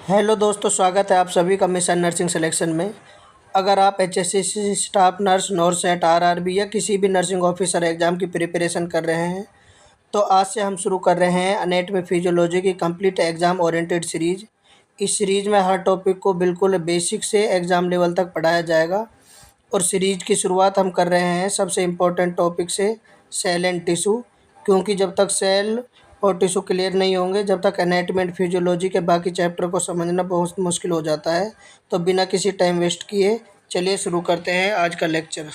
Hello दोस्तों, स्वागत है आप सभी का मिशन नर्सिंग सिलेक्शन में। अगर आप HSCC staff nurse, NORCET, RRB या किसी भी नर्सिंग ऑफिसर एग्ज़ाम की प्रिपरेशन कर रहे हैं तो आज से हम शुरू कर रहे हैं एनेटमी फिजियोलॉजी की कंप्लीट एग्ज़ाम ओरिएंटेड सीरीज़। इस सीरीज़ में हर टॉपिक को बिल्कुल बेसिक से एग्ज़ाम लेवल तक पढ़ाया जाएगा और सीरीज की शुरुआत हम कर रहे हैं सबसे इम्पोर्टेंट टॉपिक से, सेल एंड टिश्यू। क्योंकि जब तक सेल और टिश्यू क्लियर नहीं होंगे, जब तक एनाटॉमी एंड फिजियोलॉजी के बाकी चैप्टर को समझना बहुत मुश्किल हो जाता है। तो बिना किसी टाइम वेस्ट किए चलिए शुरू करते हैं आज का लेक्चर।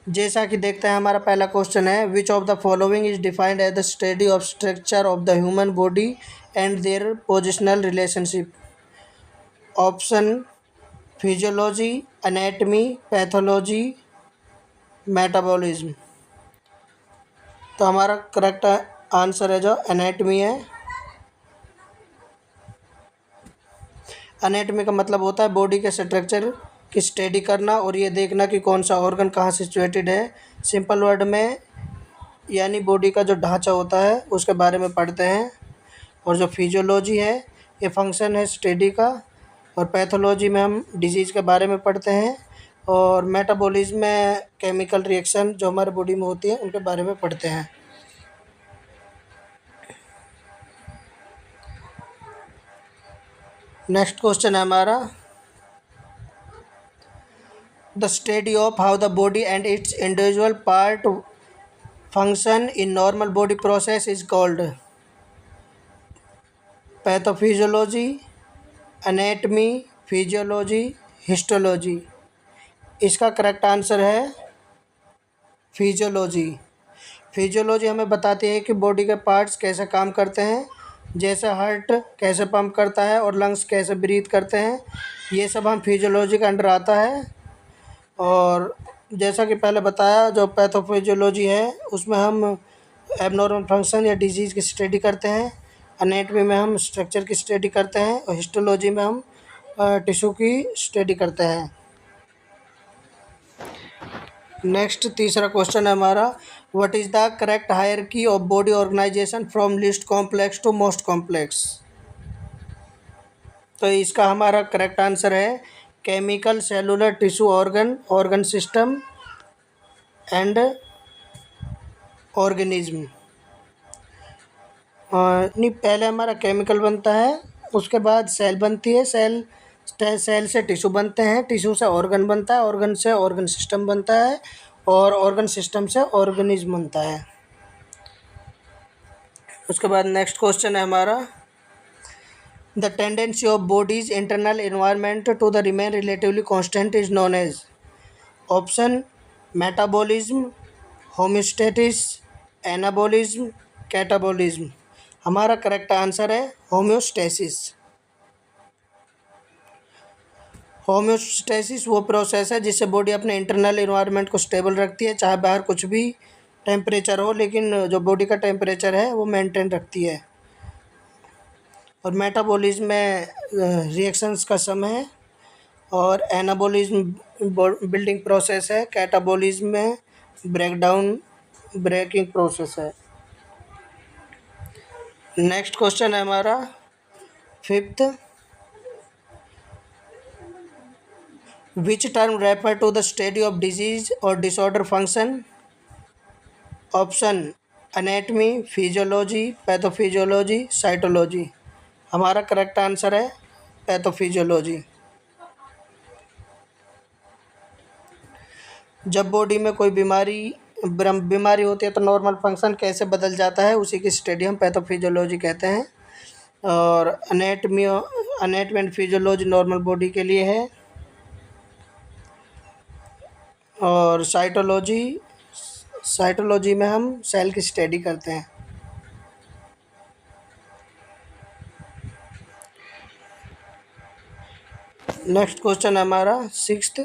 जैसा कि देखते हैं, हमारा पहला क्वेश्चन है, which of the following is defined as the study of structure of the human body and their positional relationship. Option: physiology, anatomy, pathology, metabolism. तो हमारा करेक्ट आंसर है जो एनाटमी है। एनाटमी का मतलब होता है बॉडी के स्ट्रक्चर की स्टडी करना और ये देखना कि कौन सा ऑर्गन कहाँ सिचुएटेड है। सिंपल वर्ड में यानी बॉडी का जो ढांचा होता है उसके बारे में पढ़ते हैं। और जो फिजियोलॉजी है ये फंक्शन है स्टडी का। और पैथोलॉजी में हम डिजीज़ के बारे में पढ़ते हैं। और मेटाबॉलिज्म में केमिकल रिएक्शन जो हमारे बॉडी में होती है उनके बारे में पढ़ते हैं। नेक्स्ट क्वेश्चन है हमारा, the study of how the body and it's individual part function in normal body process is called pathophysiology, anatomy, physiology, histology. इसका करेक्ट आंसर है फिजियोलॉजी। फिजियोलॉजी हमें बताती है कि बॉडी के पार्ट्स कैसे काम करते हैं, जैसे हार्ट कैसे पंप करता है और लंग्स कैसे ब्रीथ करते हैं। ये सब हम फिजियोलॉजी के अंडर आता है। और जैसा कि पहले बताया, जो पैथोफिजियोलॉजी है उसमें हम एबनॉर्मल फंक्शन या डिजीज़ की स्टडी करते हैं। एनाटमी में हम स्ट्रक्चर की स्टडी करते हैं और हिस्टोलॉजी में हम टिश्यू की स्टडी करते हैं। नेक्स्ट तीसरा क्वेश्चन है हमारा, what is the correct hierarchy of body organisation from least complex to most complex. तो इसका हमारा करेक्ट आंसर है chemical, cellular, tissue, organ system and organism. नहीं, पहले हमारा केमिकल बनता है, उसके बाद सेल बनती है, सेल से टिश्यू बनते हैं, टिश्यू से ऑर्गन बनता है, ऑर्गन से ऑर्गन सिस्टम बनता है और ऑर्गन सिस्टम से ऑर्गेनिज्म बनता है। उसके बाद नेक्स्ट क्वेश्चन है हमारा, the tendency of body's internal environment to the remain relatively constant is known as. Option: metabolism, homeostasis, anabolism, catabolism. हमारा करेक्ट आंसर है होम्योस्टेसिस। होम्योस्टेसिस वो प्रोसेस है जिससे बॉडी अपने इंटरनल एनवायरनमेंट को स्टेबल रखती है, चाहे बाहर कुछ भी टेम्परेचर हो, लेकिन जो बॉडी का टेम्परेचर है वो मेंटेन रखती है। और मेटाबॉलिज्म में रिएक्शंस का समय है और एनाबॉलिज्म बिल्डिंग प्रोसेस है। कैटाबॉलिज्म में ब्रेकिंग प्रोसेस है। नेक्स्ट क्वेश्चन है हमारा fifth, which term refer to the study of disease और disorder function. Option: anatomy, physiology, pathophysiology, cytology. हमारा करेक्ट आंसर है पैथोफिजियोलॉजी। जब बॉडी में कोई बीमारी होती है तो नॉर्मल फंक्शन कैसे बदल जाता है, उसी की स्टडी हम पैथोफिजियोलॉजी कहते हैं। और anatomy and physiology normal body के लिए है। और साइटोलॉजी में हम सेल की स्टडी करते हैं। नेक्स्ट क्वेश्चन हमारा sixth,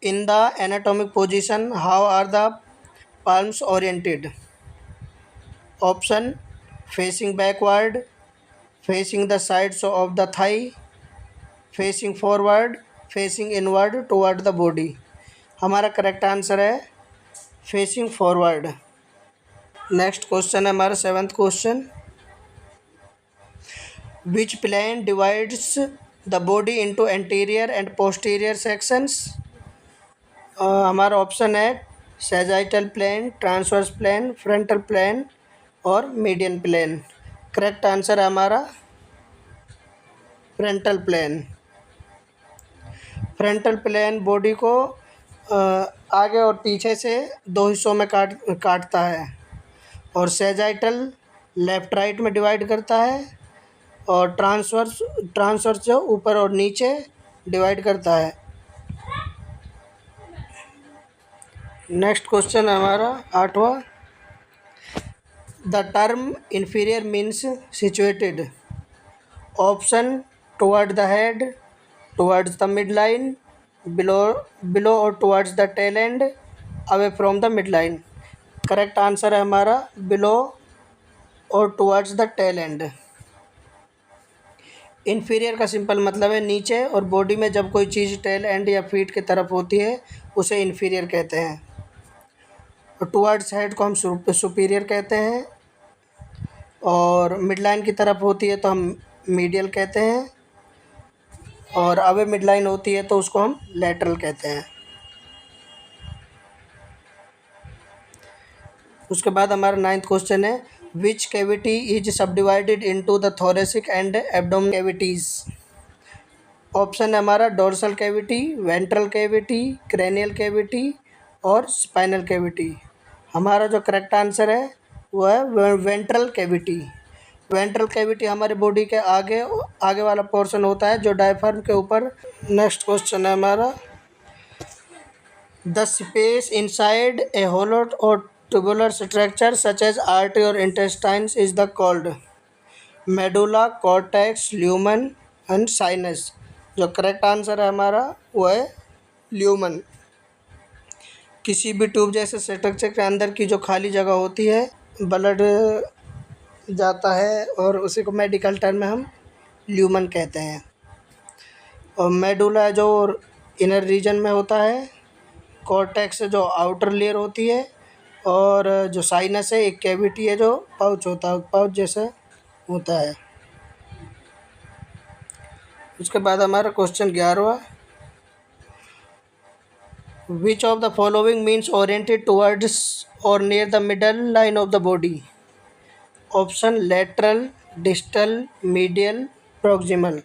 in the anatomic position how are the palms oriented। Option: facing backward, facing the sides of the thigh, facing forward, facing inward toward the body. हमारा correct answer है facing forward. Next question है हमारा seventh question, which plane divides the body into anterior and posterior sections? हमारा option है sagittal plane, transverse plane, frontal plane और median plane. Correct answer है हमारा frontal plane. Frontal plane body को आगे और पीछे से दो हिस्सों में काटता है, और सैजाइटल लेफ़्ट राइट में डिवाइड करता है, और ट्रांसवर्स जो ऊपर और नीचे डिवाइड करता है। नेक्स्ट क्वेश्चन हमारा 8वां। The term inferior means situated. Option toward the head, towards the mid line, below और towards the tail end, away from the mid line. Correct answer है हमारा बिलो और towards the tail end. Inferior का simple मतलब है नीचे, और body में जब कोई चीज़ टेल एंड या फीट की तरफ होती है उसे इन्फीरियर कहते हैं। और टुवर्ड्स हेड को हम सुपीरियर कहते हैं, और मिड लाइन की तरफ होती है तो हम मीडियल कहते हैं, और अवे मिड लाइन होती है तो उसको हम लैटरल कहते हैं। उसके बाद हमारा 9th क्वेश्चन है, which cavity is subdivided into the thoracic and abdominal cavities? Option है हमारा dorsal cavity, ventral cavity, cranial cavity और स्पाइनल कैविटी। हमारा जो करेक्ट आंसर है वो है वेंट्रल कैविटी। वेंट्रल कैविटी हमारे बॉडी के आगे वाला पोर्शन होता है जो डायफ्राम के ऊपर। नेक्स्ट क्वेश्चन है हमारा, द स्पेस इनसाइड ए होलो और tubular structure such as artery or intestines is the called medulla, cortex, lumen and sinus। जो करेक्ट आंसर है हमारा वो है ल्यूमन। किसी भी ट्यूब जैसे स्ट्रक्चर के अंदर की जो खाली जगह होती है, ब्लड जाता है, और उसी को मेडिकल टर्म में हम ल्यूमन कहते हैं। और मेडुला जो इनर रीजन में होता है, कॉर्टेक्स जो आउटर लेयर होती है, और जो साइनस है एक कैविटी है जो पाउच होता है, पाउच जैसा होता है। उसके बाद हमारा क्वेश्चन 11वां, which of the following means oriented towards और near the middle line of the body? Option lateral, distal, medial, proximal.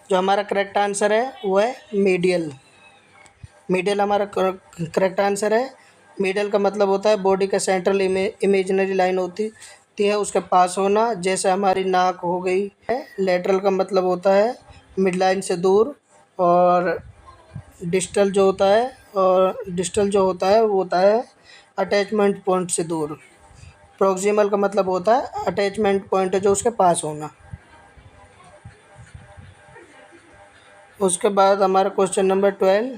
जो हमारा करेक्ट आंसर है वो है मीडियल। मीडियल हमारा करेक्ट आंसर है। मीडियल का मतलब होता है बॉडी का सेंट्रल इमेजिनरी लाइन होती है उसके पास होना, जैसे हमारी नाक हो गई है। लेटरल का मतलब होता है मिड लाइन से दूर, और डिस्टल जो होता है वो होता है अटैचमेंट पॉइंट से दूर। प्रॉक्सिमल का मतलब होता है अटैचमेंट पॉइंट जो उसके पास होना। उसके बाद हमारा question number 12,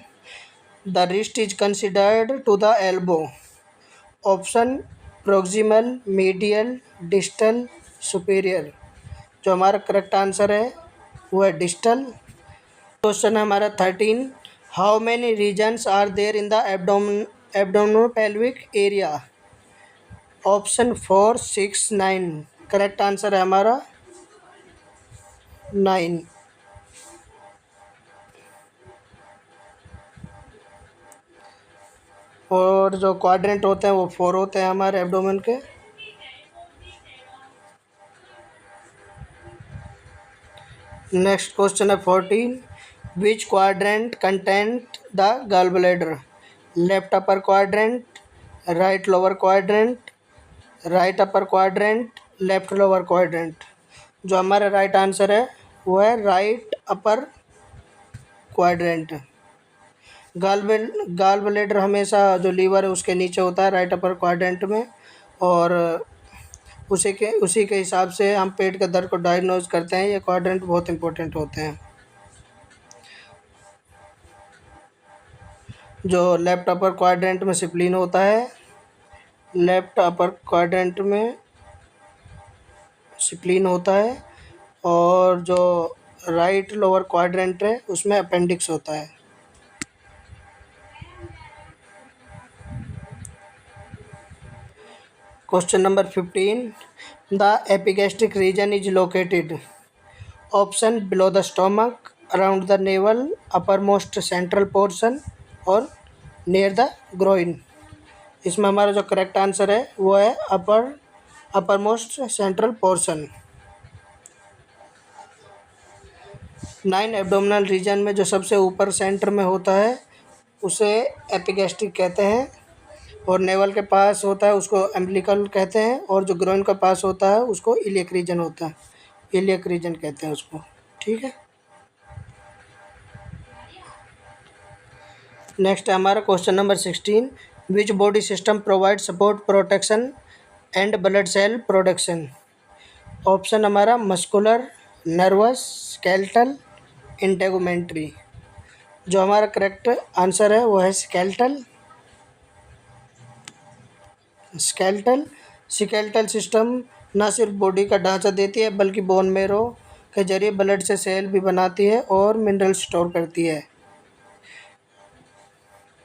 the wrist is considered to the elbow. Option proximal, medial, distal, superior. जो हमारा करेक्ट आंसर है वो है डिस्टल। क्वेश्चन है हमारा 13, how many regions are there in the abdominopelvic area? Option 4, 6, 9। Correct answer है हमारा 9। और जो क्वाड्रेंट होते हैं वो 4 होते हैं हमारे एब्डोमेन के। नेक्स्ट क्वेश्चन है 14, which quadrant content the gall bladder? Left upper quadrant, right lower quadrant, right upper quadrant, left lower quadrant. जो हमारा राइट आंसर है वो है right upper quadrant. Gall bladder हमेशा जो लीवर है उसके नीचे होता है राइट अपर क्वाड्रेंट में, और उसी के हिसाब से हम पेट के दर्द को डायग्नोज करते हैं। ये क्वाड्रेंट बहुत इंपॉर्टेंट होते हैं। जो लेफ्ट अपर क्वाड्रेंट में स्प्लीन होता है, लेफ्ट अपर क्वाड्रेंट में स्प्लीन होता है, और जो राइट लोअर क्वाड्रेंट है उसमें अपेंडिक्स होता है। Question number 15, the epigastric region is located. Option below the stomach, around the naval, upper most central portion और नियर द ग्रोइन। इसमें हमारा जो करेक्ट आंसर है वो है upper most central portion. 9 abdominal region में जो सबसे ऊपर सेंटर में होता है उसे एपिगैस्ट्रिक कहते हैं, और नेवल के पास होता है उसको एम्बिलिकल कहते हैं, और जो ग्रोइन के पास होता है उसको इलियक रीजन होता है, इलियक रीजन कहते हैं उसको। ठीक है। नेक्स्ट है हमारा question number 16, which body system provide support protection and blood cell production. Option हमारा मस्कुलर, नर्वस, स्केलेटल, इंटेगुमेंट्री। जो हमारा करेक्ट आंसर है वो है स्केलेटल। स्केलेटल स्केलेटल सिस्टम न सिर्फ बॉडी का ढांचा देती है बल्कि बोन मेरो के जरिए ब्लड से सेल भी बनाती है और मिनरल स्टोर करती है।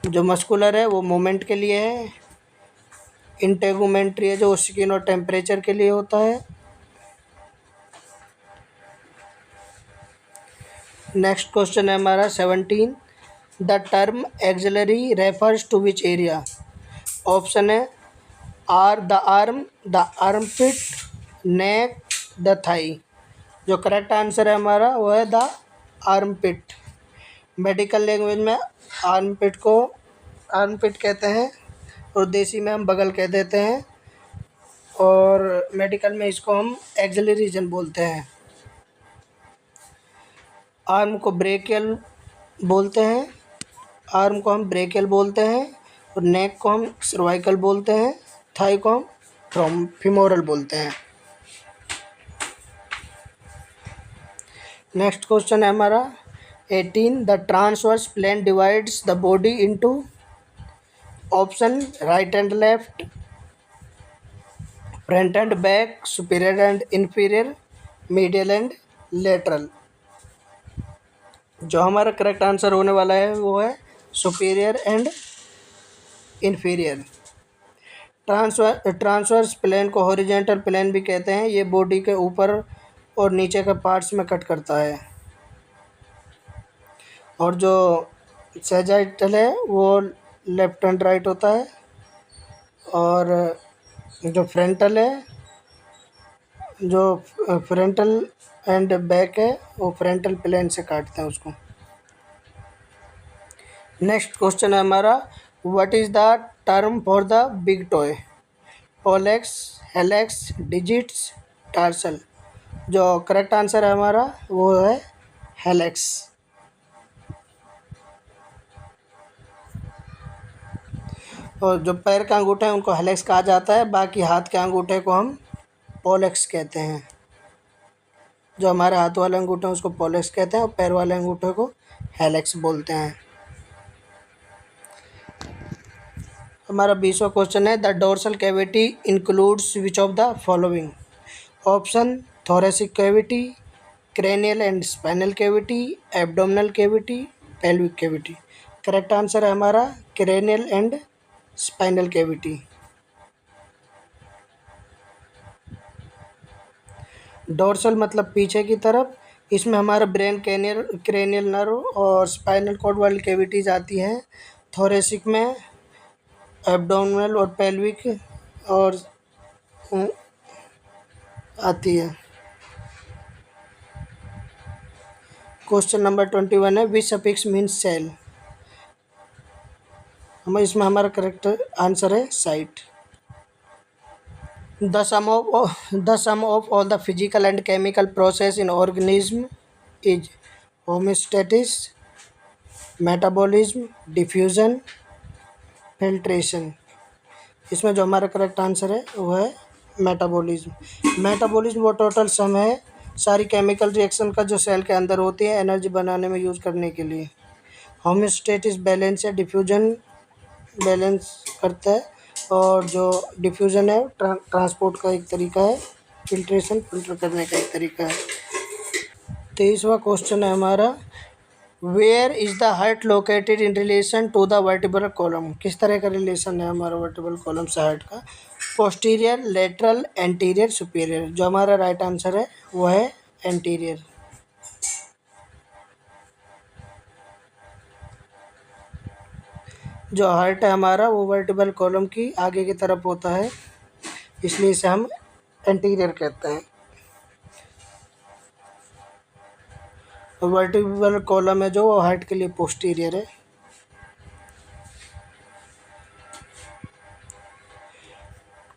जो मस्कुलर है वो मूवमेंट के लिए है, इंटेगुमेंट्री है जो स्किन और टेम्परेचर के लिए होता है। नेक्स्ट क्वेश्चन है हमारा 17, the term axillary refers to which area. Option है the armpit, neck, the thigh. जो करेक्ट आंसर है हमारा वो है the armpit. Medical language में आर्म पिट कहते हैं और देसी में हम बगल कह देते हैं, और मेडिकल में इसको हम एक्सिलरी रीजन बोलते हैं। आर्म को ब्रेकियल बोलते हैं, आर्म को हम ब्रेकियल बोलते हैं, और नेक को हम सर्वाइकल बोलते हैं, थाई को हम फीमोरल बोलते हैं। नेक्स्ट क्वेश्चन है हमारा 18, the transverse plane divides the body into. Option right and left, front and back, superior and inferior, medial and lateral. जो हमारा करेक्ट आंसर होने वाला है वो है superior and inferior. Transverse plane को हॉरिजॉन्टल प्लेन भी कहते हैं। ये बॉडी के ऊपर और नीचे के पार्ट्स में कट करता है, और जो सैजिटल है वो लेफ्ट एंड राइट होता है, और जो फ्रंटल एंड बैक है वो फ्रंटल प्लेन से काटते हैं उसको। नेक्स्ट क्वेश्चन है हमारा, what is the term for the big toe. Pollex, hallux, digits, tarsal. जो करेक्ट आंसर है हमारा वो है हेलेक्स। और जो पैर के अंगूठे हैं उनको हेलेक्स कहा जाता है, बाकी हाथ के अंगूठे को हम पोलेक्स कहते हैं। जो हमारे हाथ वाले अंगूठे हैं उसको पोलेक्स कहते हैं और पैर वाले अंगूठे को हेलेक्स बोलते हैं। हमारा 20वां क्वेश्चन है, the dorsal cavity includes which of the following. Option thoracic cavity, cranial and spinal cavity, abdominal cavity, pelvic cavity. Correct answer है हमारा cranial and spinal cavity. Dorsal मतलब पीछे की तरफ, इसमें हमारा ब्रेन क्रेनियल नर्व और स्पाइनल कॉर्ड वाली कैविटीज आती हैं। थोरेसिक में एब्डोमिनल और पेल्विक और आती है। क्वेश्चन नंबर 21 है, विच सफिक्स मीन्स सेल। इसमें हमारा करेक्ट आंसर है cyte. The sum of all the physical and chemical process in organism is homeostasis, metabolism, diffusion, filtration. इसमें जो हमारा करेक्ट आंसर है वो है मेटाबॉलिज्म। मेटाबॉलिज्म वो टोटल सम है सारी केमिकल रिएक्शन का जो सेल के अंदर होती है एनर्जी बनाने में यूज़ करने के लिए। होमोस्टेसिस बैलेंस है, डिफ्यूजन बैलेंस करता है, और जो डिफ्यूज़न है ट्रांसपोर्ट का एक तरीका है, फिल्ट्रेशन फिल्टर करने का एक तरीका है। 23वां क्वेश्चन है हमारा, where is the heart located in relation to the vertebral column. किस तरह का रिलेशन है हमारा वर्टिब्रल कॉलम से हार्ट का। Posterior, lateral, anterior, superior. जो हमारा राइट आंसर है वो है एंटीरियर। जो हार्ट है हमारा वो वर्टिब्रल कॉलम की आगे की तरफ होता है, इसलिए इसे हम एंटीरियर कहते हैं। वर्टिब्रल कॉलम है जो हार्ट के लिए पोस्टीरियर है।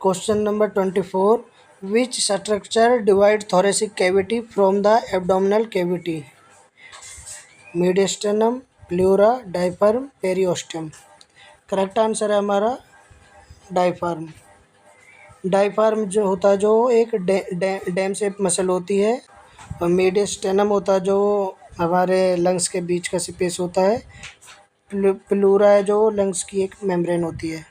Question number 24, which structure divide thoracic cavity from the abdominal cavity? Mediastinum, pleura, diaphragm, periosteum. Correct answer है हमारा डायफ्राम। डायफ्राम जो होता है जो एक डैम शेप मसल होती है, और मीडियस्टेनम होता है जो हमारे लंग्स के बीच का स्पेस होता है। प्लूरा है जो लंग्स की एक मेम्ब्रेन होती है।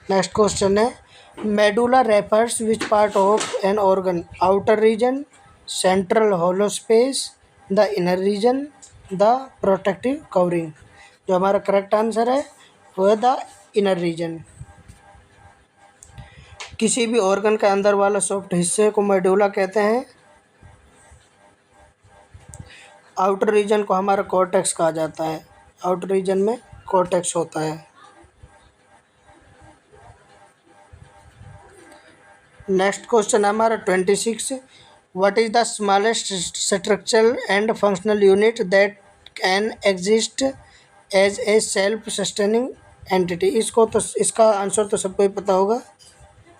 नेक्स्ट क्वेश्चन है, medulla refers which part of an organ? Outer region, central hollow space, the inner region, the protective covering. जो हमारा करेक्ट आंसर है वो है द इनर रीजन। किसी भी ऑर्गन के अंदर वाला सॉफ्ट हिस्से को मेडुला कहते हैं। आउटर रीजन को हमारा कॉर्टेक्स कहा जाता है। आउटर रीजन में कॉर्टेक्स होता है। नेक्स्ट क्वेश्चन है हमारा 26, what is the smallest structural and functional unit that can exist as a self sustaining entity? इसका आंसर तो सबको ही पता होगा।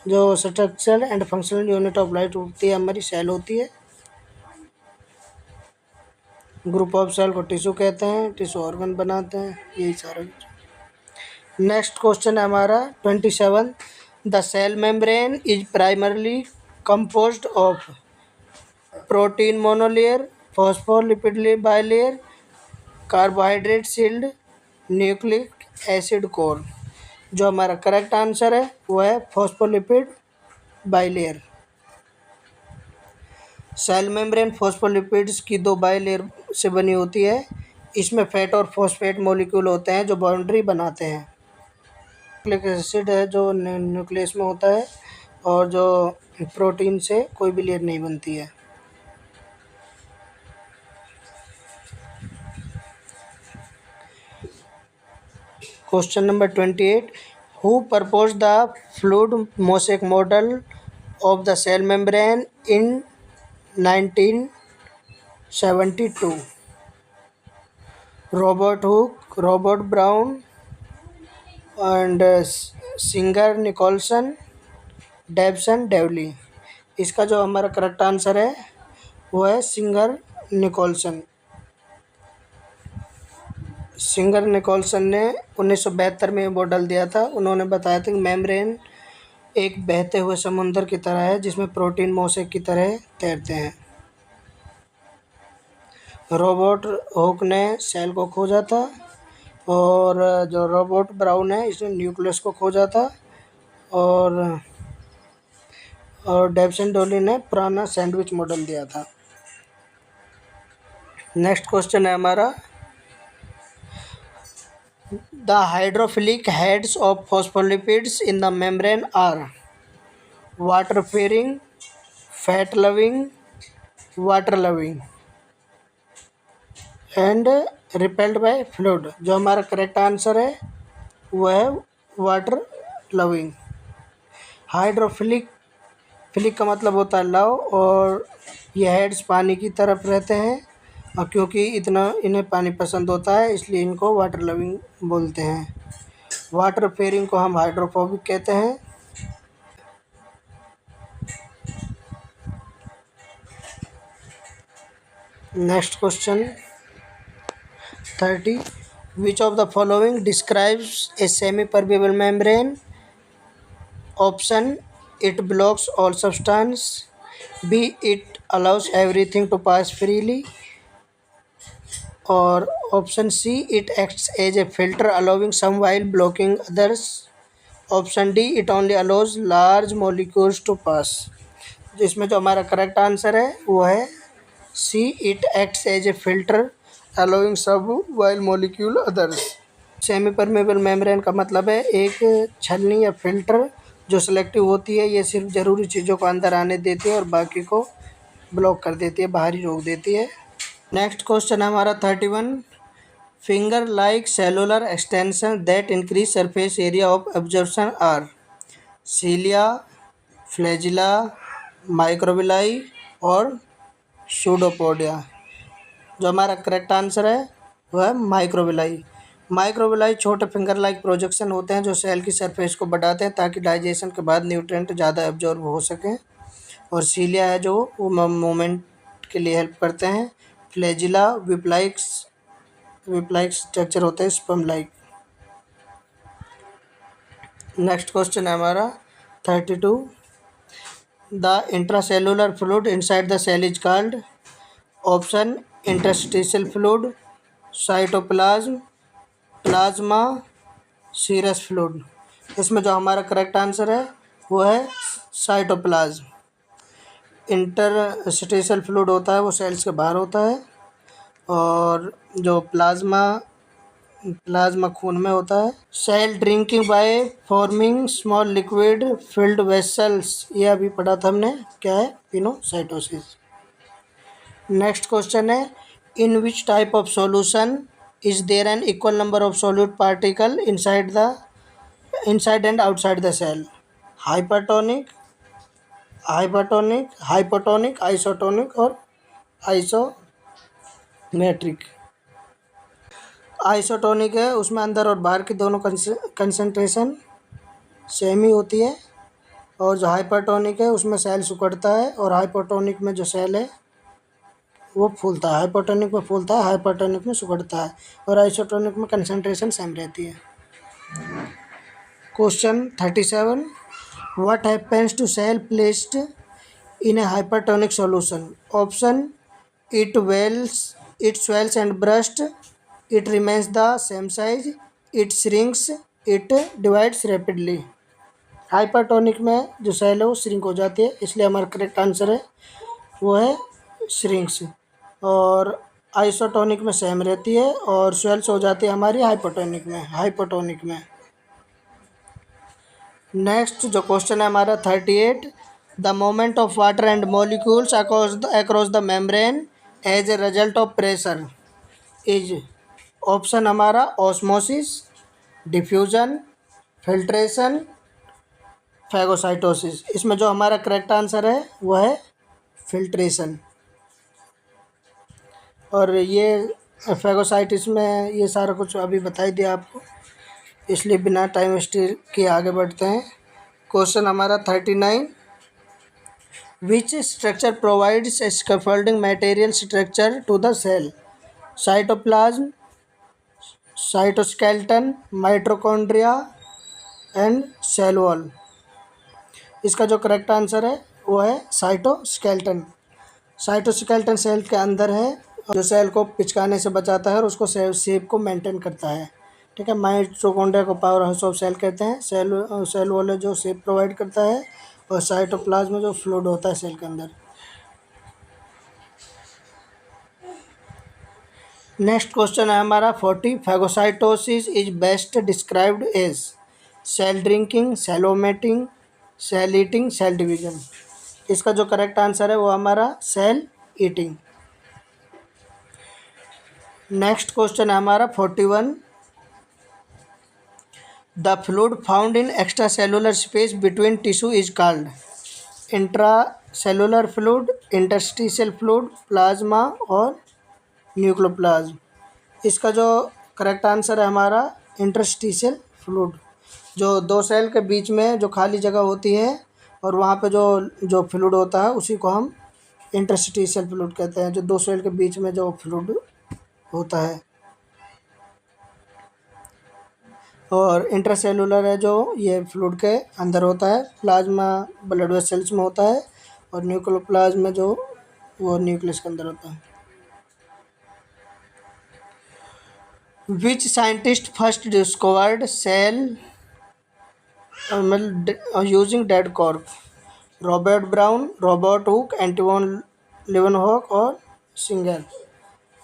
जो structural and functional unit of life होती है हमारी सेल होती है। ग्रुप ऑफ सेल को टिश्यू कहते हैं, टिश्यू ऑर्गन बनाते हैं, यही सारा। नेक्स्ट क्वेश्चन है हमारा 27, the cell membrane is primarily composed of protein monolayer, phospholipid bilayer, carbohydrate shield, nucleic acid core. जो हमारा करेक्ट आंसर है वो है phospholipid bilayer. Cell membrane phospholipids की दो बाइलेयर से बनी होती है। इसमें फैट और फॉस्फेट मॉलिक्यूल होते हैं जो बाउंड्री बनाते हैं। न्यूक्लिक एसिड है जो न्यूक्लियस में होता है, और जो प्रोटीन से कोई भी लेयर नहीं बनती है। Question number 28, who propose the fluid mosaic model of the cell membrane in 1972? Robert Hooke, Robert Brown and Singer Nicolson, Davson Danielli. इसका जो हमारा करेक्ट आंसर है वो है सिंगर निकोलसन। सिंगर निकोलसन ने 1972 में मॉडल दिया था। उन्होंने बताया था कि मेम्ब्रेन एक बहते हुए समुंदर की तरह है जिसमें प्रोटीन मोसेक की तरह तैरते हैं। रॉबर्ट हुक ने सेल को खोजा था, और जो रॉबर्ट ब्राउन है इसने न्यूक्लियस को खोजा था, और डेवसन डोली ने पुराना सैंडविच मॉडल दिया था। नेक्स्ट क्वेश्चन है हमारा, the hydrophilic heads of phospholipids in the membrane are water fearing, fat loving, water loving and repelled by fluid. जो हमारा करेक्ट आंसर है वो है वाटर लविंग। हाइड्रोफिलिक, फिलिक का मतलब होता है लव, और ये हेड्स पानी की तरफ रहते हैं, और क्योंकि इन्हें पानी पसंद होता है इसलिए इनको वाटर लविंग बोलते हैं। वाटर फेरिंग को हम हाइड्रोफोबिक कहते हैं। Next question 30, which of the following describes a semi permeable membrane? Option, it blocks all substance, B it allows everything to pass freely, और option C it acts as a filter allowing some while blocking others, option D it only allows large molecules to pass. जिसमें जो हमारा correct answer है वो है C it acts as a filter allowing some while molecule others. Semi permeable membrane का मतलब है एक छलनी या फिल्टर जो सेलेक्टिव होती है। ये सिर्फ ज़रूरी चीज़ों को अंदर आने देती है और बाकी को ब्लॉक कर देती है, बाहर ही रोक देती है। नेक्स्ट क्वेश्चन है हमारा 31, finger like cellular extension that increase surface area of absorption are cilia, flagella, microvilli और सूडोपोडिया। जो हमारा करेक्ट आंसर है वह है माइक्रोविलाई। माइक्रोविलाई छोटे फिंगर लाइक प्रोजेक्शन होते हैं जो सेल की सरफेस को बढ़ाते हैं ताकि डाइजेशन के बाद न्यूट्रिएंट ज़्यादा एब्जॉर्ब हो सकें। और सीलिया है जो वो मूवमेंट के लिए हेल्प करते हैं। फ्लैजिला विप लाइक स्ट्रक्चर होते हैं स्पम लाइक। नेक्स्ट क्वेश्चन है हमारा 32। The intracellular fluid inside the cell is called option interstitial fluid, cytoplasm, plasma, serous fluid. इसमें जो हमारा करेक्ट आंसर है वो है साइटोप्लाज्म। इंटरस्टिशियल फ्लूइड होता है वो सेल्स के बाहर होता है। और जो प्लाज्मा खून में होता है। Cell drinking by forming small liquid filled vessels, ये अभी पढ़ा था हमने, क्या है, पिनोसाइटोसिस। नेक्स्ट क्वेश्चन है in which type of solution is there an equal number of solute particle inside and outside the cell? Hypertonic, hypotonic, isotonic और isometric. Isotonic है उसमें अंदर और बाहर की दोनों कंसंट्रेशन सेम ही होती है। और जो हाइपरटोनिक है उसमें सेल सिकुड़ता है और हाइपोटोनिक में जो सेल है वो फूलता है। हाइपोटोनिक में फूलता है, हाइपरटोनिक में सिकुड़ता है। और आइसोटोनिक में कंसंट्रेशन सेम रहती है। Question 37। What happens to cell placed in a hypertonic solution? Option it swells and bursts, it remains the same size, it shrinks, it divides rapidly। Hypertonic में जो सेल है वो श्रिंक हो जाती है, इसलिए हमारा करेक्ट आंसर है वो है श्रिंक्स। और आइसोटोनिक में सेम रहती है और स्वेल्स हो जाती है हमारी हाइपोटोनिक में। नेक्स्ट जो क्वेश्चन है हमारा 38। The moment of water and molecules across the membrane as a result of pressure is. Option हमारा ऑस्मोसिस, डिफ्यूजन, फिल्ट्रेशन, फैगोसाइटोसिस। इसमें जो हमारा करेक्ट आंसर है वह है फिल्ट्रेशन। और ये फैगोसाइटिस में ये सारा कुछ अभी बता ही दिया आपको, इसलिए बिना टाइम वेस्ट के आगे बढ़ते हैं। क्वेश्चन हमारा 39। Which structure provides a scaffolding material structure to the cell? Cytoplasm, cytoskeleton, mitochondria and cell wall. इसका जो करेक्ट आंसर है वो है साइटोस्केलेटन। साइटोस्केलेटन सेल के अंदर है जो सेल को पिचकाने से बचाता है और उसको शेप को मेंटेन करता है। ठीक है। माइटोकॉन्ड्रिया को पावर हाउस ऑफ सेल कहते हैं। सेल वॉल है जो शेप प्रोवाइड करता है। और साइटोप्लाज्म जो फ्लूइड होता है सेल के अंदर। नेक्स्ट क्वेश्चन है हमारा 40। Phagocytosis is best described as cell drinking, cell vomiting, cell eating, cell division. इसका जो करेक्ट आंसर है वो हमारा सेल ईटिंग। नेक्स्ट क्वेश्चन है हमारा 41। The fluid found in extra cellular space between tissue is called intra cellular fluid, interstitial fluid, plasma और nucleoplasm. इसका जो करेक्ट आंसर है हमारा इंटरस्टिशियल फ्लूइड। जो दो सेल के बीच में जो खाली जगह होती है और वहाँ पे जो फ्लूइड होता है उसी को हम इंटरस्टिशियल फ्लूइड कहते हैं। जो दो सेल के बीच में जो फ्लूइड होता है। और इंट्रासेलुलर है जो ये फ्लूइड के अंदर होता है। प्लाज्मा ब्लड वेसल्स में होता है। और न्यूक्लियोप्लाज्म में जो वो न्यूक्लियस के अंदर होता है। Which scientist first discovered cell using dead cork? Robert Brown, Robert Hooke, Antoine Leeuwenhoek और सिंगर।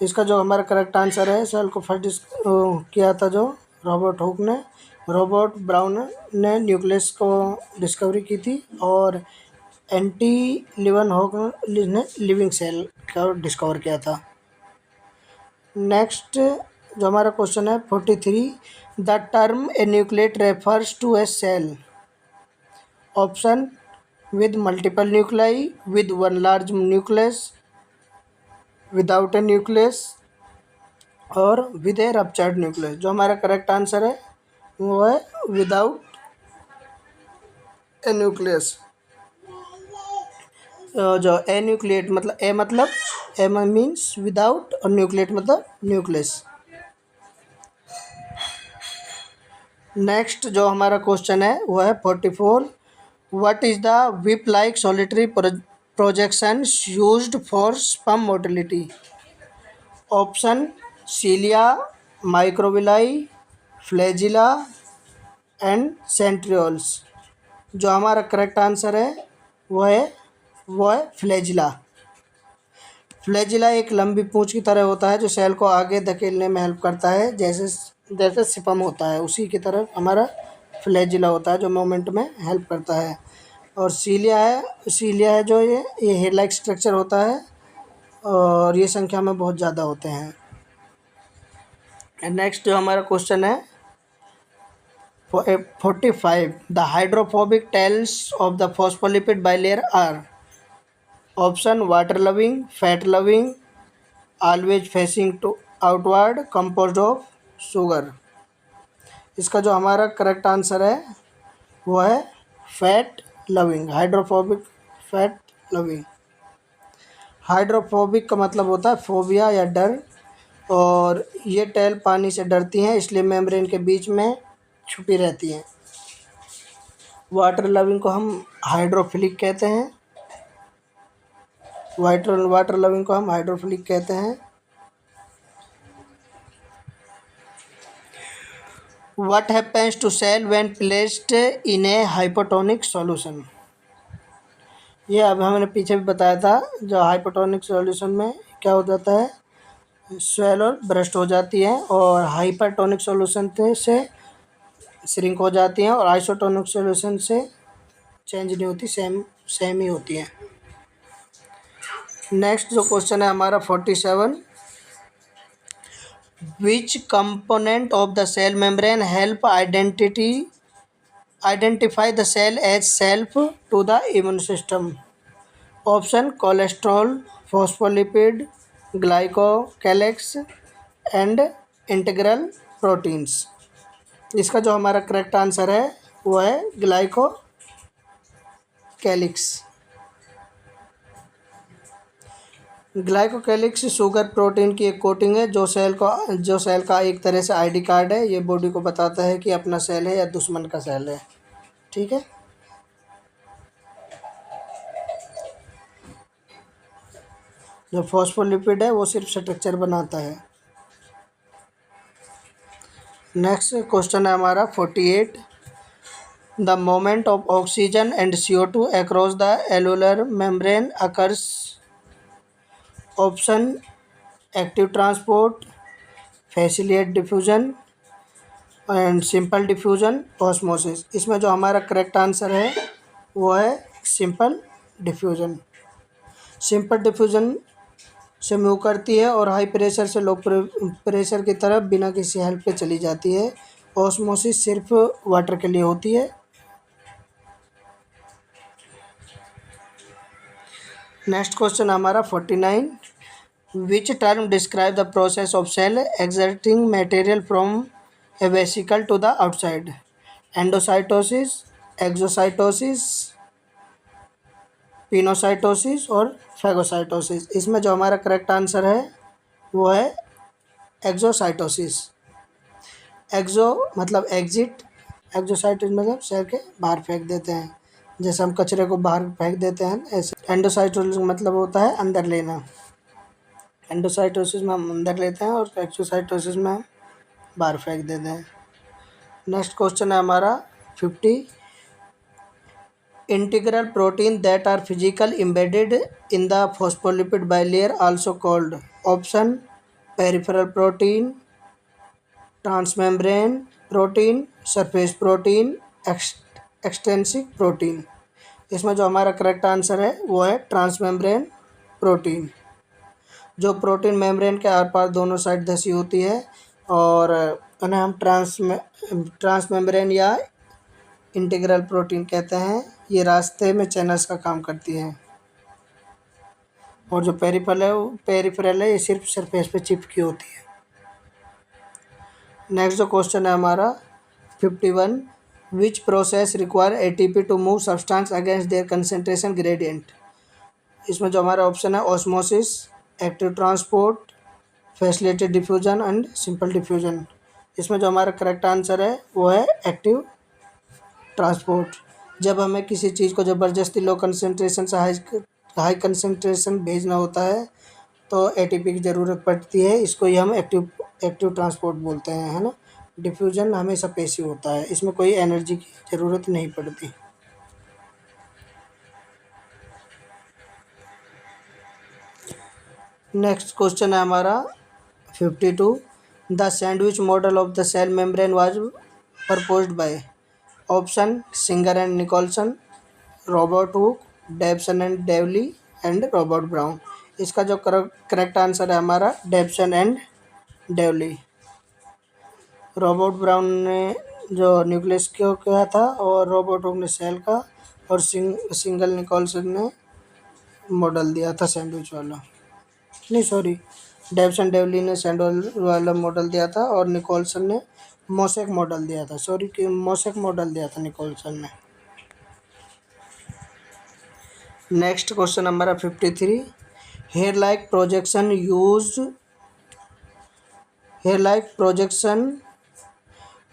इसका जो हमारा करेक्ट आंसर है सेल को फर्स्ट किया था जो रॉबर्ट हुक ने। रॉबर्ट ब्राउन ने न्यूक्लियस को डिस्कवरी की थी और एंटी लेवेनहॉक ने लिविंग सेल का डिस्कवर किया था। नेक्स्ट जो हमारा क्वेश्चन है 43, the term enucleate refers to a cell. Option with multiple nuclei, with one large nucleus, without a nucleus और विद ए रप्चर्ड न्यूक्लियस। जो हमारा करेक्ट आंसर है वो है विदाउट ए न्यूक्लियस। जो ए न्यूक्लिएट मतलब ए मीन्स विदाउट और nucleate मतलब न्यूक्लियस। नेक्स्ट जो हमारा क्वेश्चन है वो है 44, what is the whip like solitary projection used for sperm motility. Option cilia, microvilli, flagella and centrioles. जो हमारा करेक्ट आंसर है वो है फ्लैजिला। फ्लैजिला एक लंबी पूंछ की तरह होता है जो सेल को आगे धकेलने में हेल्प करता है, जैसे सिपम होता है उसी की तरह हमारा फ्लैजिला होता है जो मूवमेंट में हेल्प करता है। और सीलिया है जो ये हेड लाइक स्ट्रक्चर होता है और ये संख्या में बहुत ज़्यादा होते हैं। नेक्स्ट जो हमारा क्वेश्चन है 45, the hydrophobic tails of the phospholipid bilayer are. Option water loving, fat loving, always facing to outward, composed of sugar. इसका जो हमारा करेक्ट आंसर है वो है fat loving, hydrophobic fat loving. Hydrophobic का मतलब होता है फोबिया या डर, और ये टेल पानी से डरती हैं इसलिए मेम्ब्रेन के बीच में छुपी रहती हैं। वाटर लविंग को हम हाइड्रोफिलिक कहते हैं, वाटर लविंग को हम हाइड्रोफिलिक कहते हैं। What happens to cell when placed in a hypotonic solution. ये अब हमने पीछे भी बताया था, जो हाइपोटोनिक सॉल्यूशन में क्या हो जाता है, स्वेल और ब्रस्ट हो जाती है, और हाइपरटोनिक सॉल्यूशन से श्रिंक हो जाती हैं, और आइसोटोनिक सॉल्यूशन से चेंज नहीं होती, सेम ही होती हैं। नेक्स्ट जो क्वेश्चन है हमारा 47, which component of the cell membrane help identify the cell as self to the immune system. Option cholesterol, phospholipid, glycocalyx and integral proteins. इसका जो हमारा करेक्ट आंसर है वो है ग्लाइकोकैलिक्स। ग्लाइकोकैलिक्स शुगर प्रोटीन की एक कोटिंग है जो सेल का एक तरह से आईडी कार्ड है। ये बॉडी को बताता है कि अपना सेल है या दुश्मन का सेल है। ठीक है। जो फॉस्फोलिपिड है वो सिर्फ स्ट्रक्चर बनाता है। नेक्स्ट क्वेश्चन है हमारा 48, the moment of oxygen and CO2 across the cellular membrane occurs. Option active transport, facilitate diffusion and simple diffusion, osmosis. इसमें जो हमारा करेक्ट आंसर है वो है सिंपल डिफ्यूजन। सिंपल डिफ्यूजन से मूव करती है और हाई प्रेशर से लो प्रेशर की तरफ बिना किसी हेल्प के चली जाती है। ऑस्मोसिस सिर्फ वाटर के लिए होती है। नेक्स्ट क्वेश्चन हमारा 49, which term describe the process of cell exerting material from a vesicle to the outside. Endocytosis, exocytosis, pinocytosis और फैगोसाइटोसिस। इसमें जो हमारा करेक्ट आंसर है वो है एक्सोसाइटोसिस। एक्सो मतलब एग्जिट, एक्सोसाइटोसिस मतलब सेल के बाहर फेंक देते हैं, जैसे हम कचरे को बाहर फेंक देते हैं ऐसे। एंडोसाइटोसिस मतलब होता है अंदर लेना। एंडोसाइटोसिस में हम अंदर लेते हैं और एक्सोसाइटोसिस में हम बाहर फेंक देते हैं। नेक्स्ट क्वेश्चन है हमारा 50, integral protein that are physically embedded in the phospholipid bilayer also called। option peripheral protein, transmembrane protein, surface protein, extrinsic protein। इसमें जो हमारा करेक्ट आंसर है वो है ट्रांसमेम्ब्रेन प्रोटीन। जो प्रोटीन मेम्ब्रेन के आर पार दोनों साइड धसी होती है और उन्हें हम ट्रांसमेम्ब्रेन या इंटीग्रल प्रोटीन कहते हैं। ये रास्ते में चैनल्स का काम करती हैं। और जो पेरिफेरल है ये सिर्फ सरफेस पे चिपकी होती है। नेक्स्ट जो क्वेश्चन है हमारा 51, which process require ATP to move substance against their concentration gradient. इसमें जो हमारा ऑप्शन है osmosis, active transport, facilitated diffusion and simple diffusion. इसमें जो हमारा करेक्ट आंसर है वो है एक्टिव ट्रांसपोर्ट। जब हमें किसी चीज़ को ज़बरदस्ती लो कंसनट्रेशन से हाई कंसनट्रेशन भेजना होता है तो एटीपी की ज़रूरत पड़ती है। इसको ही हम एक्टिव ट्रांसपोर्ट बोलते हैं, है ना। डिफ्यूजन हमेशा पैसिव होता है, इसमें कोई एनर्जी की ज़रूरत नहीं पड़ती। नेक्स्ट क्वेश्चन है हमारा 52, the sandwich model of the cell membrane was proposed by. Option Singer and Nicolson, Robert Hooke, Davson and Danielli and Robert Brown. इसका जो करेक्ट आंसर है हमारा Davson and Danielli. Robert Brown ने जो nucleus को किया था और रॉबर्ट हुक ने सेल का, और सिंगल निकोलसन ने मॉडल दिया था सैंडविच वाला। नहीं सॉरी, डेवसन डेवली ने सैंडविच वाला मॉडल दिया था और निकोलसन ने मोसेक मॉडल दिया था। सॉरी कि मोसेक मॉडल दिया था निकोलसन ने। नेक्स्ट क्वेश्चन हमारा 53, hair like projection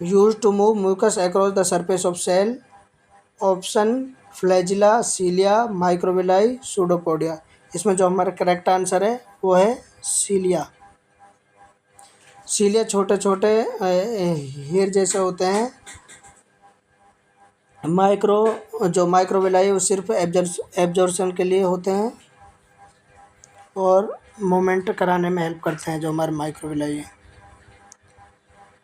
use to move mucus across the surface of cell. Option flagella, cilia, microvilli, pseudopodia. इसमें जो हमारा करेक्ट आंसर है वो है सीलिया। सीलिया छोटे छोटे हेयर जैसे होते हैं। माइक्रोविलाई वो सिर्फ एब्जॉर्प्शन के लिए होते हैं और मूवमेंट कराने में हेल्प करते हैं जो हमारे माइक्रोविलाई है।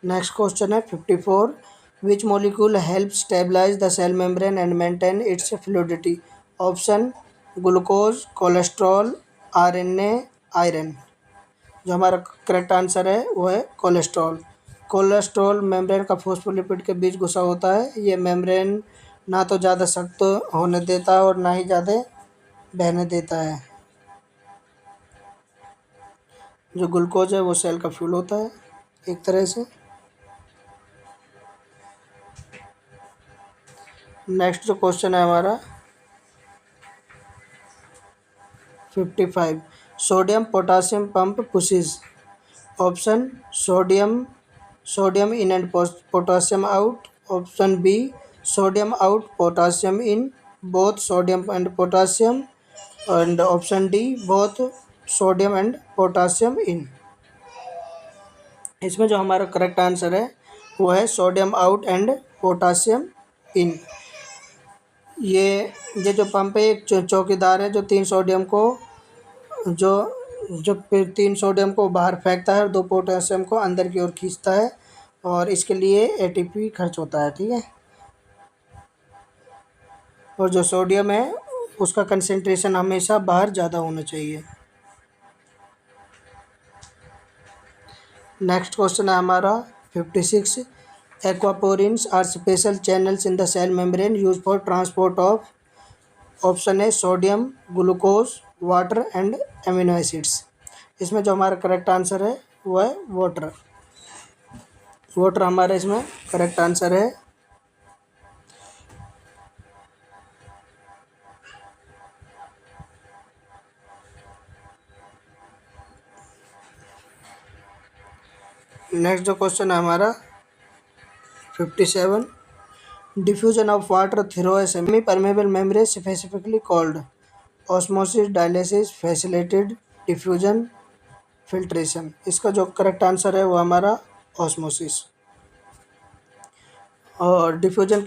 नेक्स्ट क्वेश्चन है 54, which molecule help stabilise the cell membrane and maintain its fluidity. Option glucose, cholesterol, RNA, iron. जो हमारा करेक्ट आंसर है वो है कोलेस्ट्रॉल। कोलेस्ट्रॉल मेम्ब्रेन का फॉस्फोलिपिड के बीच घुसा होता है। ये मेम्ब्रेन ना तो ज़्यादा सख्त होने देता है और ना ही ज़्यादा बहने देता है। जो ग्लूकोज है वो सेल का फ्यूल होता है एक तरह से। नेक्स्ट जो क्वेश्चन है हमारा 55, sodium potassium pump pushes. Option sodium in and potassium out. Option B sodium out potassium in, both sodium and potassium. And option D both sodium and potassium in. इसमें जो हमारा करेक्ट आंसर है वो है sodium out and potassium in. ये जो pump है एक चौकीदार है जो तीन सोडियम को बाहर फेंकता है और 2 पोटेशियम को अंदर की ओर खींचता है, और इसके लिए एटीपी खर्च होता है, ठीक है। और जो सोडियम है उसका कंसेंट्रेशन हमेशा बाहर ज़्यादा होना चाहिए। नेक्स्ट क्वेश्चन है हमारा 56, aquaporins are special channels in the cell membrane use for transport of. Option है sodium, glucose, water and amino acids. इसमें जो हमारा करेक्ट आंसर है वो है वाटर। वाटर हमारा इसमें करेक्ट आंसर है। नेक्स्ट जो क्वेश्चन है हमारा 57, diffusion of water through a semi permeable membrane specifically called. Osmosis, dialysis, facilitated diffusion, filtration. इसका जो करेक्ट आंसर है वो हमारा ऑस्मोसिस। और डिफ्यूजन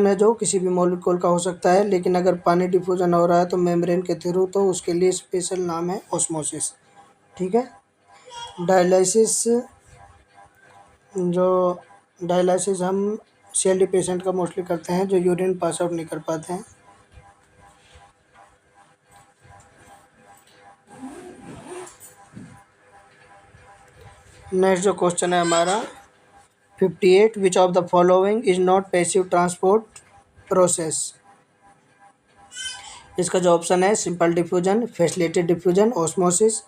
है जो किसी भी मॉलिक्यूल का हो सकता है, लेकिन अगर पानी डिफ्यूजन हो रहा है तो मेम्ब्रेन के थ्रू, तो उसके लिए स्पेशल नाम है ऑस्मोसिस, ठीक है। डायलिसिस हम सीएलडी पेशेंट का मोस्टली करते हैं जो यूरिन पास आउट नहीं कर पाते हैं। नेक्स्ट जो क्वेश्चन है हमारा 58, विच of the following is not passive transport process. इसका जो ऑप्शन है simple diffusion, facilitated diffusion, osmosis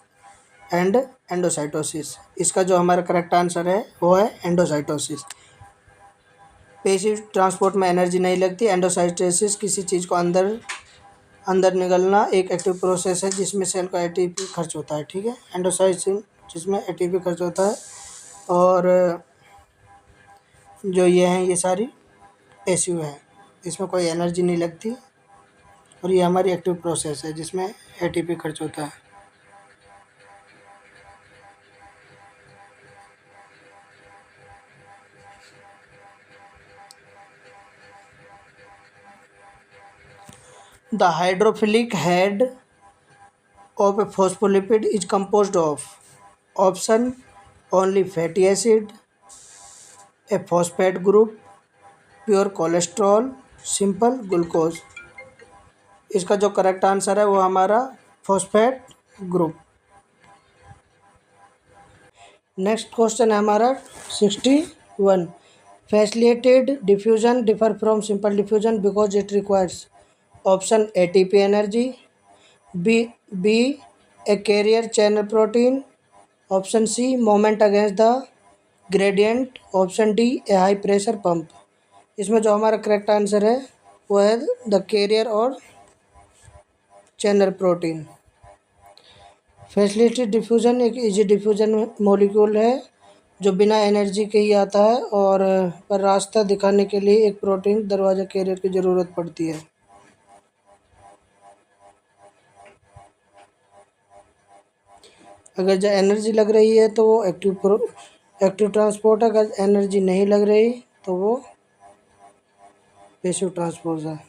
and endocytosis. इसका जो हमारा करेक्ट आंसर है वो है एंडोसाइटोसिस। पैसिव ट्रांसपोर्ट में एनर्जी नहीं लगती। एंडोसाइटोसिस किसी चीज़ को अंदर अंदर निकलना एक एक्टिव प्रोसेस है जिसमें सेल का एटीपी खर्च होता है। ठीक है, एंडोसाइटोसिस जिसमें एटीपी खर्च होता है, और जो ये हैं ये सारी पैसिव है, इसमें कोई एनर्जी नहीं लगती, और ये हमारी एक्टिव प्रोसेस है जिसमें एटीपी खर्च होता है। The hydrophilic head of a phospholipid is composed of option only fatty acid, a phosphate group, pure cholesterol, simple glucose। इसका जो करेक्ट आंसर है वो हमारा फॉस्फेट ग्रुप। नेक्स्ट क्वेश्चन है हमारा 61, facilitated diffusion differ from simple diffusion because it requires option ATP energy, B a carrier channel protein, option C moment against the gradient, option D a high pressure pump. इसमें जो हमारा correct answer है वो है the carrier और channel protein. Facilitated diffusion एक easy diffusion molecule है जो बिना एनर्जी के ही आता है, और पर रास्ता दिखाने के लिए एक प्रोटीन दरवाजा कैरियर की ज़रूरत पड़ती है। अगर जो एनर्जी लग रही है तो वो एक्टिव ट्रांसपोर्ट है, अगर एनर्जी नहीं लग रही तो वो पैसिव ट्रांसपोर्ट है।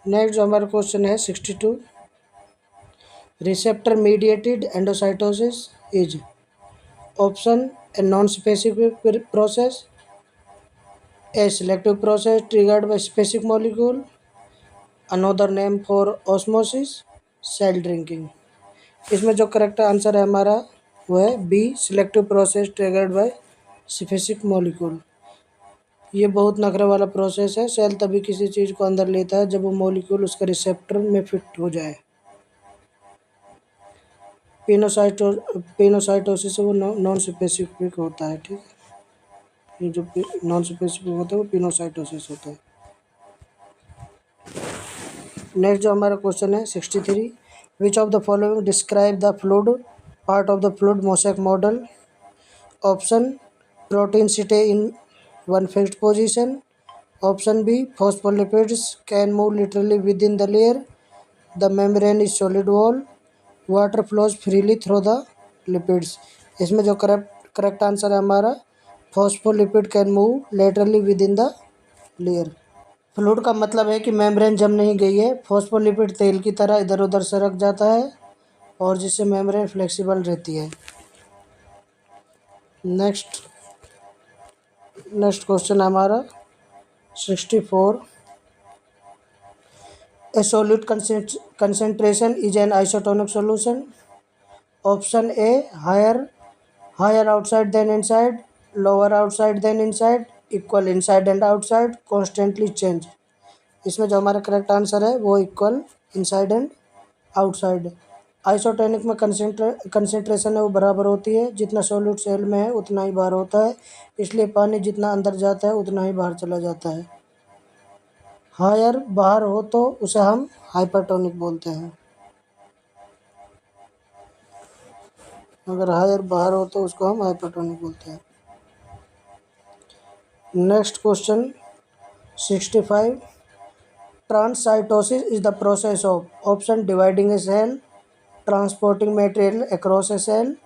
नेक्स्ट जो हमारा क्वेश्चन है 62, receptor mediated endocytosis is option a non specific process, a selective process triggered by specific molecule, another name for osmosis, cell drinking. इसमें जो करेक्ट आंसर है हमारा वो है B selective process triggered by specific molecule. ये बहुत नखरे वाला प्रोसेस है। सेल तभी किसी चीज़ को अंदर लेता है जब वो मॉलिक्यूल उसके रिसेप्टर में फिट हो जाए। पिनोसाइटोसिस वो नॉन स्पेसिफिक होता है। ठीक है, ये जो नॉन स्पेसिफिक होता है वो पिनोसाइटोसिस होता है। नेक्स्ट जो हमारा क्वेश्चन है 63, which of the following describe the fluid part of the fluid mosaic model, option protein stay in one fixed position, option B phospholipids can move literally within the layer, the membrane is solid wall, water flows freely through the lipids. इसमें जो correct answer है हमारा phospholipid can move laterally within the layer. Fluid का मतलब है कि membrane जम नहीं गई है। फॉस्फोलिपिड तेल की तरह इधर उधर सरक जाता है और जिससे मेम्ब्रेन फ्लेक्सिबल रहती है। नेक्स्ट क्वेश्चन हमारा 64, a solute concentration is an isotonic solution, option a higher outside than inside, lower outside than inside, equal inside and outside, constantly change. इसमें जो हमारा करेक्ट आंसर है वो equal inside and outside. Isotonic में concentration है वो बराबर होती है, जितना सॉल्यूट सेल में है उतना ही बाहर होता है, इसलिए पानी जितना अंदर जाता है उतना ही बाहर चला जाता है। हायर बाहर हो तो उसे हम हाइपरटोनिक बोलते हैं, अगर हायर बाहर हो तो उसको हम हाइपरटोनिक बोलते हैं। Next question 65, transcytosis is the process of option dividing a cell, transporting material across a cell,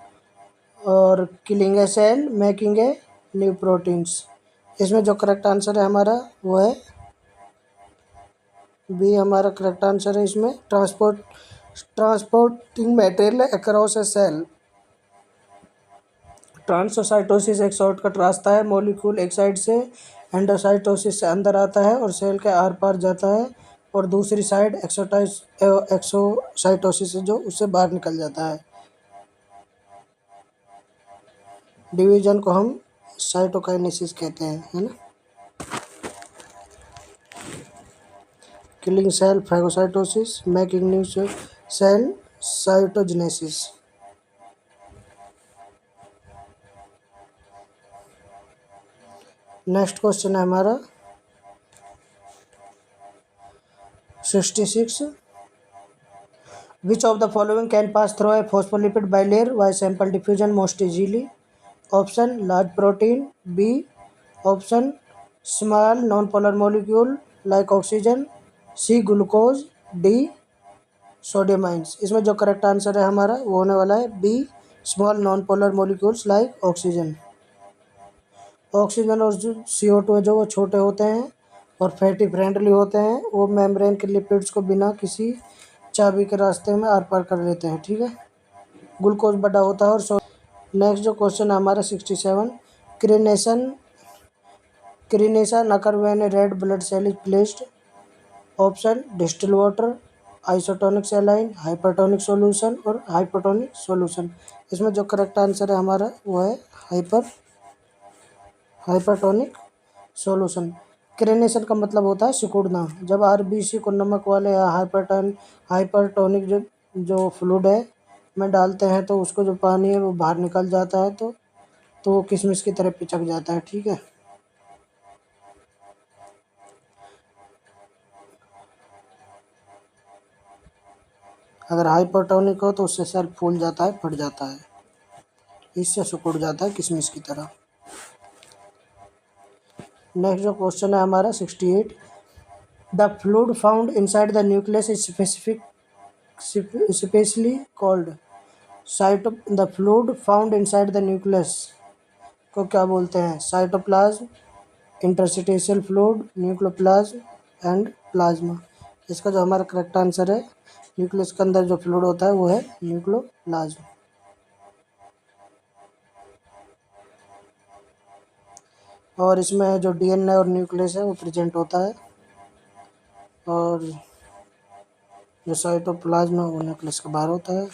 और killing a cell, making a new proteins. इसमें जो करेक्ट आंसर है हमारा वो है बी हमारा करेक्ट आंसर है। इसमें transporting material across a cell. ट्रांससाइटोसिस एक शॉर्टकट रास्ता है, मॉलिक्यूल एक साइड से एंडोसाइटोसिस से अंदर आता है और सेल के आर पार जाता है और दूसरी साइड एक्सोसाइटोसिस जो उससे बाहर निकल जाता है। डिवीजन को हम साइटोकाइनेसिस कहते हैं, है ना। Killing cell phagocytosis, making new cell cytogenesis. Next question है हमारा 66। Which of the following can pass through a phospholipid bilayer by sample diffusion most easily? Option large protein, B option small non polar molecule like oxygen, C glucose, D sodium ions. इसमें जो correct answer है हमारा वो होने वाला है B small non polar molecules like oxygen. Oxygen और जो CO2 है जो वो छोटे होते हैं और फैटी फ्रेंडली होते हैं, वो मेम्ब्रेन के लिपिड्स को बिना किसी चाबी के रास्ते में आर पार कर लेते हैं, ठीक है। ग्लूकोज बड़ा होता है और नेक्स्ट जो क्वेश्चन है हमारा 67। Crenation occur when a red blood cell is placed? Option distil water, isotonic saline, hypertonic solution और हाइपोटोनिक सॉल्यूशन। इसमें जो करेक्ट आंसर है हमारा वो है हाइपरटोनिक सॉल्यूशन। क्रेनेशन का मतलब होता है सिकुड़ना। जब RBC को नमक वाले या हाइपरटोनिक जो फ्लूइड है में डालते हैं तो उसको जो पानी है वो बाहर निकल जाता है, तो वो किशमिश की तरह पिचक जाता है, ठीक है। अगर हाइपरटोनिक हो तो उससे सेल फूल जाता है, फट जाता है, इससे सिकुड़ जाता है किशमिश की तरह। नेक्स्ट जो क्वेश्चन है हमारा 68। The fluid found inside the nucleus is specially called the fluid found inside the nucleus को क्या बोलते हैं? Cytoplasm, interstitial fluid, nucleoplasm and plasma. इसका जो हमारा करेक्ट आंसर है न्यूक्लियस के अंदर जो फ्लूइड होता है वो है न्यूक्लियोप्लाज्म। और इसमें जो DNA और न्यूक्लियस है वो प्रेजेंट होता है, और जो साइटोप्लाज्म है वो न्यूक्लियस के बाहर होता है।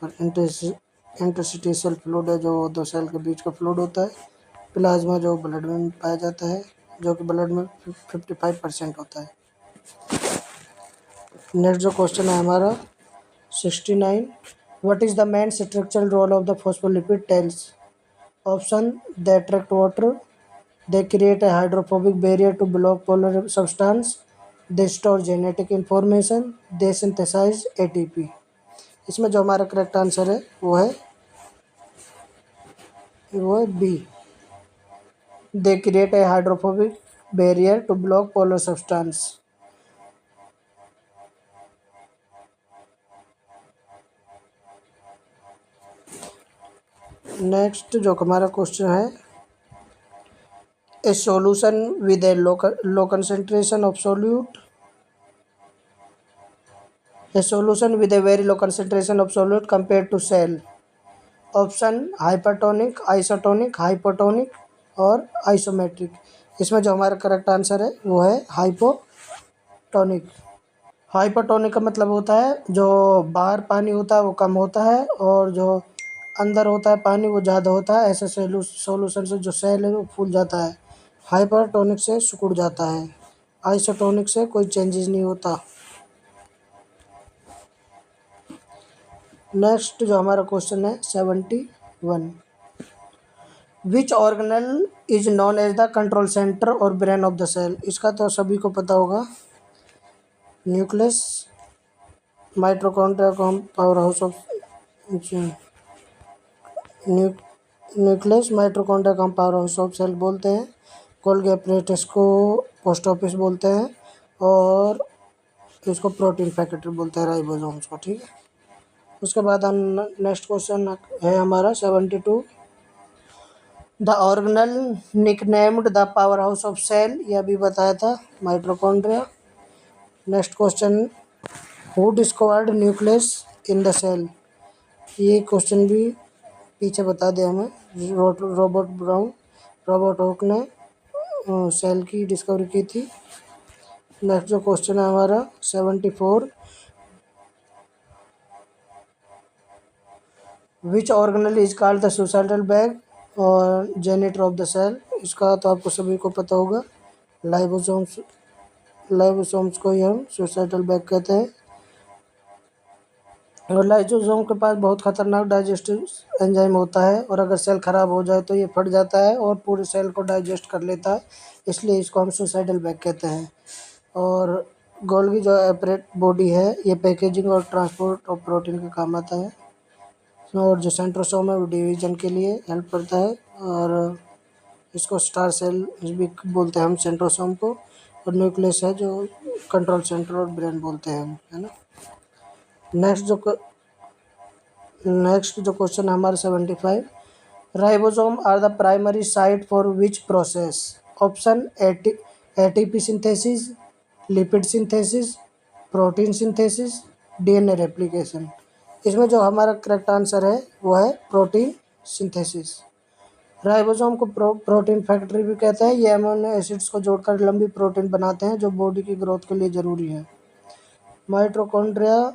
और इंटरस्टिशियल फ्लूइड है जो दो सेल के बीच का फ्लूइड होता है। प्लाज्मा जो ब्लड में पाया जाता है, जो कि ब्लड में 55% होता है। नेक्स्ट जो क्वेश्चन है हमारा 69। What is the main structural role of the phospholipid tails? Option they attract water, they create a hydrophobic barrier to block polar substance, they store genetic information, they synthesize ATP। इसमें जो हमारा correct answer है वो है B, they create a hydrophobic barrier to block polar substance। Next जो हमारा question है a solution with a low concentration of solute, a solution with a very low concentration of solute compared to cell। Option hypertonic, isotonic, hypotonic और isometric. इसमें जो हमारा correct answer है वो है हाइपोटोनिक। हाइपोटोनिक का मतलब होता है जो बाहर पानी होता है वो कम होता है और जो अंदर होता है पानी वो ज़्यादा होता है। ऐसे सॉल्यूशन से जो सेल है वो फूल जाता है। हाइपरटोनिक से सिकुड़ जाता है, आइसोटोनिक से कोई चेंजेस नहीं होता। नेक्स्ट जो हमारा क्वेश्चन है 71। Which organelle is known as the control centre और ब्रेन ऑफ द सेल? इसका तो सभी को पता होगा। न्यूक्लियस, माइटोकॉन्ड्रिया को हम power house of nucleus mitochondria को हम पावर हाउस ऑफ सेल बोलते हैं। गोल्गी एपरेटस को पोस्ट ऑफिस बोलते हैं और इसको प्रोटीन फैक्ट्री बोलते हैं, राइबोसोम्स को, ठीक है। उसके बाद हम नेक्स्ट क्वेश्चन है हमारा 72। The organelle nicknamed the powerhouse of cell, यह भी बताया था mitochondria. Next question who discovered nucleus in the cell? ये क्वेश्चन भी पीछे बता दिया हमें, रॉबर्ट हॉक ने सेल की डिस्कवरी की थी। नेक्स्ट जो क्वेश्चन है हमारा 74, which organelle is called the suicidal bag और जेनेटर ऑफ द सेल। इसका तो आपको सभी को पता होगा, लाइबोसोम्स। लाइबोसोम्स को ही हम सुसाइडल बैग कहते हैं। और लाइसोसोम के पास बहुत खतरनाक डाइजेस्टिव एंजाइम होता है, और अगर सेल खराब हो जाए तो ये फट जाता है और पूरे सेल को डाइजेस्ट कर लेता है, इसलिए इसको हम सुसाइडल बैग कहते हैं। और गोल्गी जो एपरेट बॉडी है, ये पैकेजिंग और ट्रांसपोर्ट ऑफ प्रोटीन के काम आता है। और जो सेंट्रोसोम है वो डिवीजन के लिए हेल्प करता है, और इसको स्टार सेल भी बोलते हैं हम सेंट्रोसोम को। और न्यूक्लियस है जो कंट्रोल सेंटर और ब्रेन बोलते हैं हम, है ना। नेक्स्ट जो क्वेश्चन है हमारा 75, ribosome are the primary site for which process. Option ATP synthesis, lipid synthesis, protein synthesis, DNA replication. इसमें जो हमारा करेक्ट आंसर है वो है प्रोटीन सिंथेसिस। राइबोसोम को प्रोटीन फैक्ट्री भी कहते हैं। ये अमीनो एसिड्स को जोड़कर लंबी प्रोटीन बनाते हैं जो बॉडी की ग्रोथ के लिए ज़रूरी है। माइटोकॉन्ड्रिया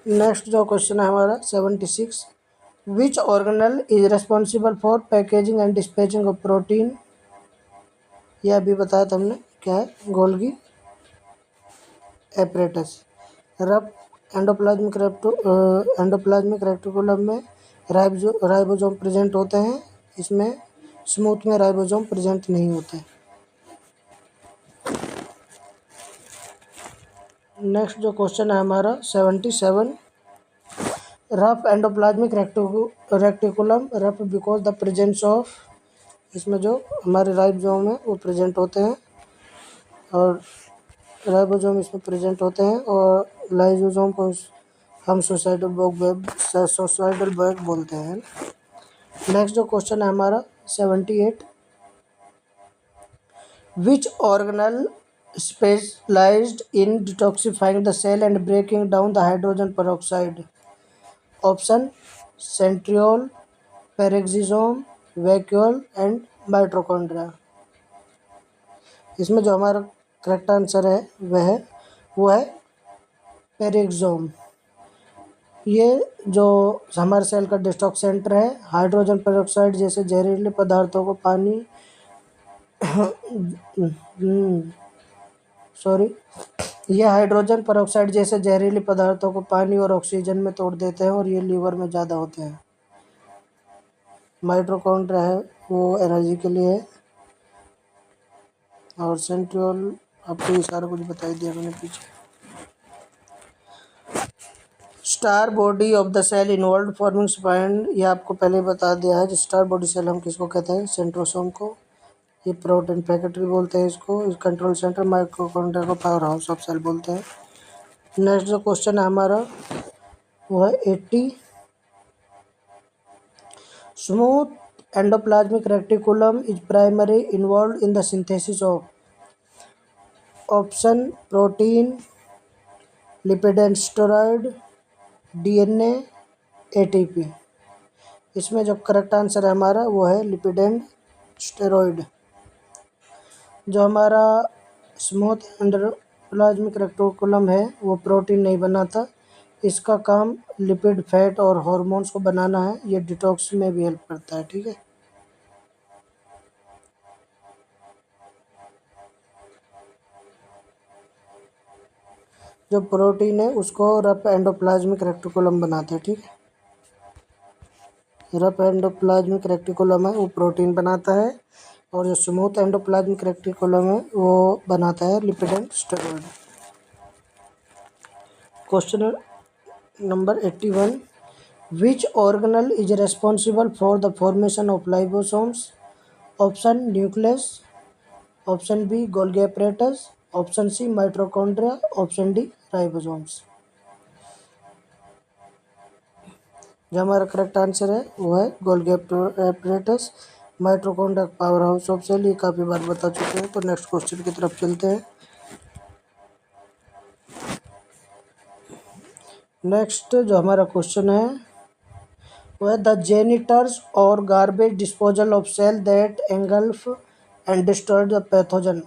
नेक्स्ट जो क्वेश्चन है हमारा 76, विच organelle is responsible for packaging and dispatching of protein. यह अभी बताया था हमने, क्या है, Golgi apparatus. Rough endoplasmic reticulum में राइबोसोम प्रेजेंट होते हैं, इसमें स्मूथ में राइबोसोम प्रेजेंट नहीं होते। नेक्स्ट जो क्वेश्चन है हमारा 77, rough endoplasmic reticulum rough because the presence of. इसमें जो हमारे राइबोसोम है वो प्रेजेंट होते हैं, और राइबोसोम इसमें प्रेजेंट होते हैं, और लाइसोसोम को हम सुसाइडल बैग बोलते हैं। नेक्स्ट जो क्वेश्चन है हमारा 78, which organelle specialised in detoxifying the cell and breaking down the hydrogen peroxide. Option centriole, peroxisome, vacuole and mitochondria. इसमें जो हमारा करेक्ट आंसर है वो है पेरेक्सोम। ये जो हमारे सेल का डिटॉक्स सेंटर है, हाइड्रोजन पेरोक्साइड जैसे जहरीले पदार्थों को पानी ये हाइड्रोजन पेरोक्साइड जैसे जहरीले पदार्थों को पानी और ऑक्सीजन में तोड़ देते हैं, और ये लीवर में ज़्यादा होते हैं। माइटोकॉन्ड्रिया है वो एनर्जी के लिए है, और सेंट्रियोल आपको ये सारा कुछ बताई दिया मैंने पीछे। Star body of the cell involve forming spine, ये आपको पहले बता दिया है। जो स्टार बॉडी सेल हम किसको कहते हैं, सेंट्रोसोम को। ये प्रोटीन फैक्ट्री बोलते हैं इसको। इस कंट्रोल सेंटर माइटोकॉन्ड्रिया को पावर हाउस ऑफ सेल बोलते हैं। नेक्स्ट जो क्वेश्चन है हमारा वो है 80, smooth endoplasmic reticulum is primary involve in the synthesis of. Option protein, lipid and steroid, DNA, ATP. इसमें जो करेक्ट आंसर है हमारा वो है लिपिड एंड स्टेरॉइड। जो हमारा स्मूथ एंडोप्लाज्मिक रेक्टिकुलम है वो प्रोटीन नहीं बनाता, इसका काम लिपिड, फैट और हॉर्मोन्स को बनाना है। ये डिटॉक्स में भी हेल्प करता है, ठीक है। जो प्रोटीन है उसको रफ एंडोप्लाज्मिक रेक्टिकुलम बनाते हैं, ठीक है। रफ एंडोप्लाज्मिक रेक्टिकुलम है वो प्रोटीन बनाता है, और जो स्मूथ एंडोप्लाज्मिक रेक्टिकुलम है वो बनाता है lipid and steroid. Question number 81, which organelle is responsible for the formation of ribosomes. Option nucleus, option B Golgi apparatus, option C mitochondria, option D ribosomes. जो हमारा करेक्ट आंसर है वो है Golgi apparatus. Mitochondria powerhouse of cell, ये काफ़ी बार बता चुके हैं। तो नेक्स्ट क्वेश्चन की तरफ चलते हैं। नेक्स्ट जो हमारा क्वेश्चन है वो है द जेनिटर्स और garbage disposal of cell that engulf and destroy the pathogen.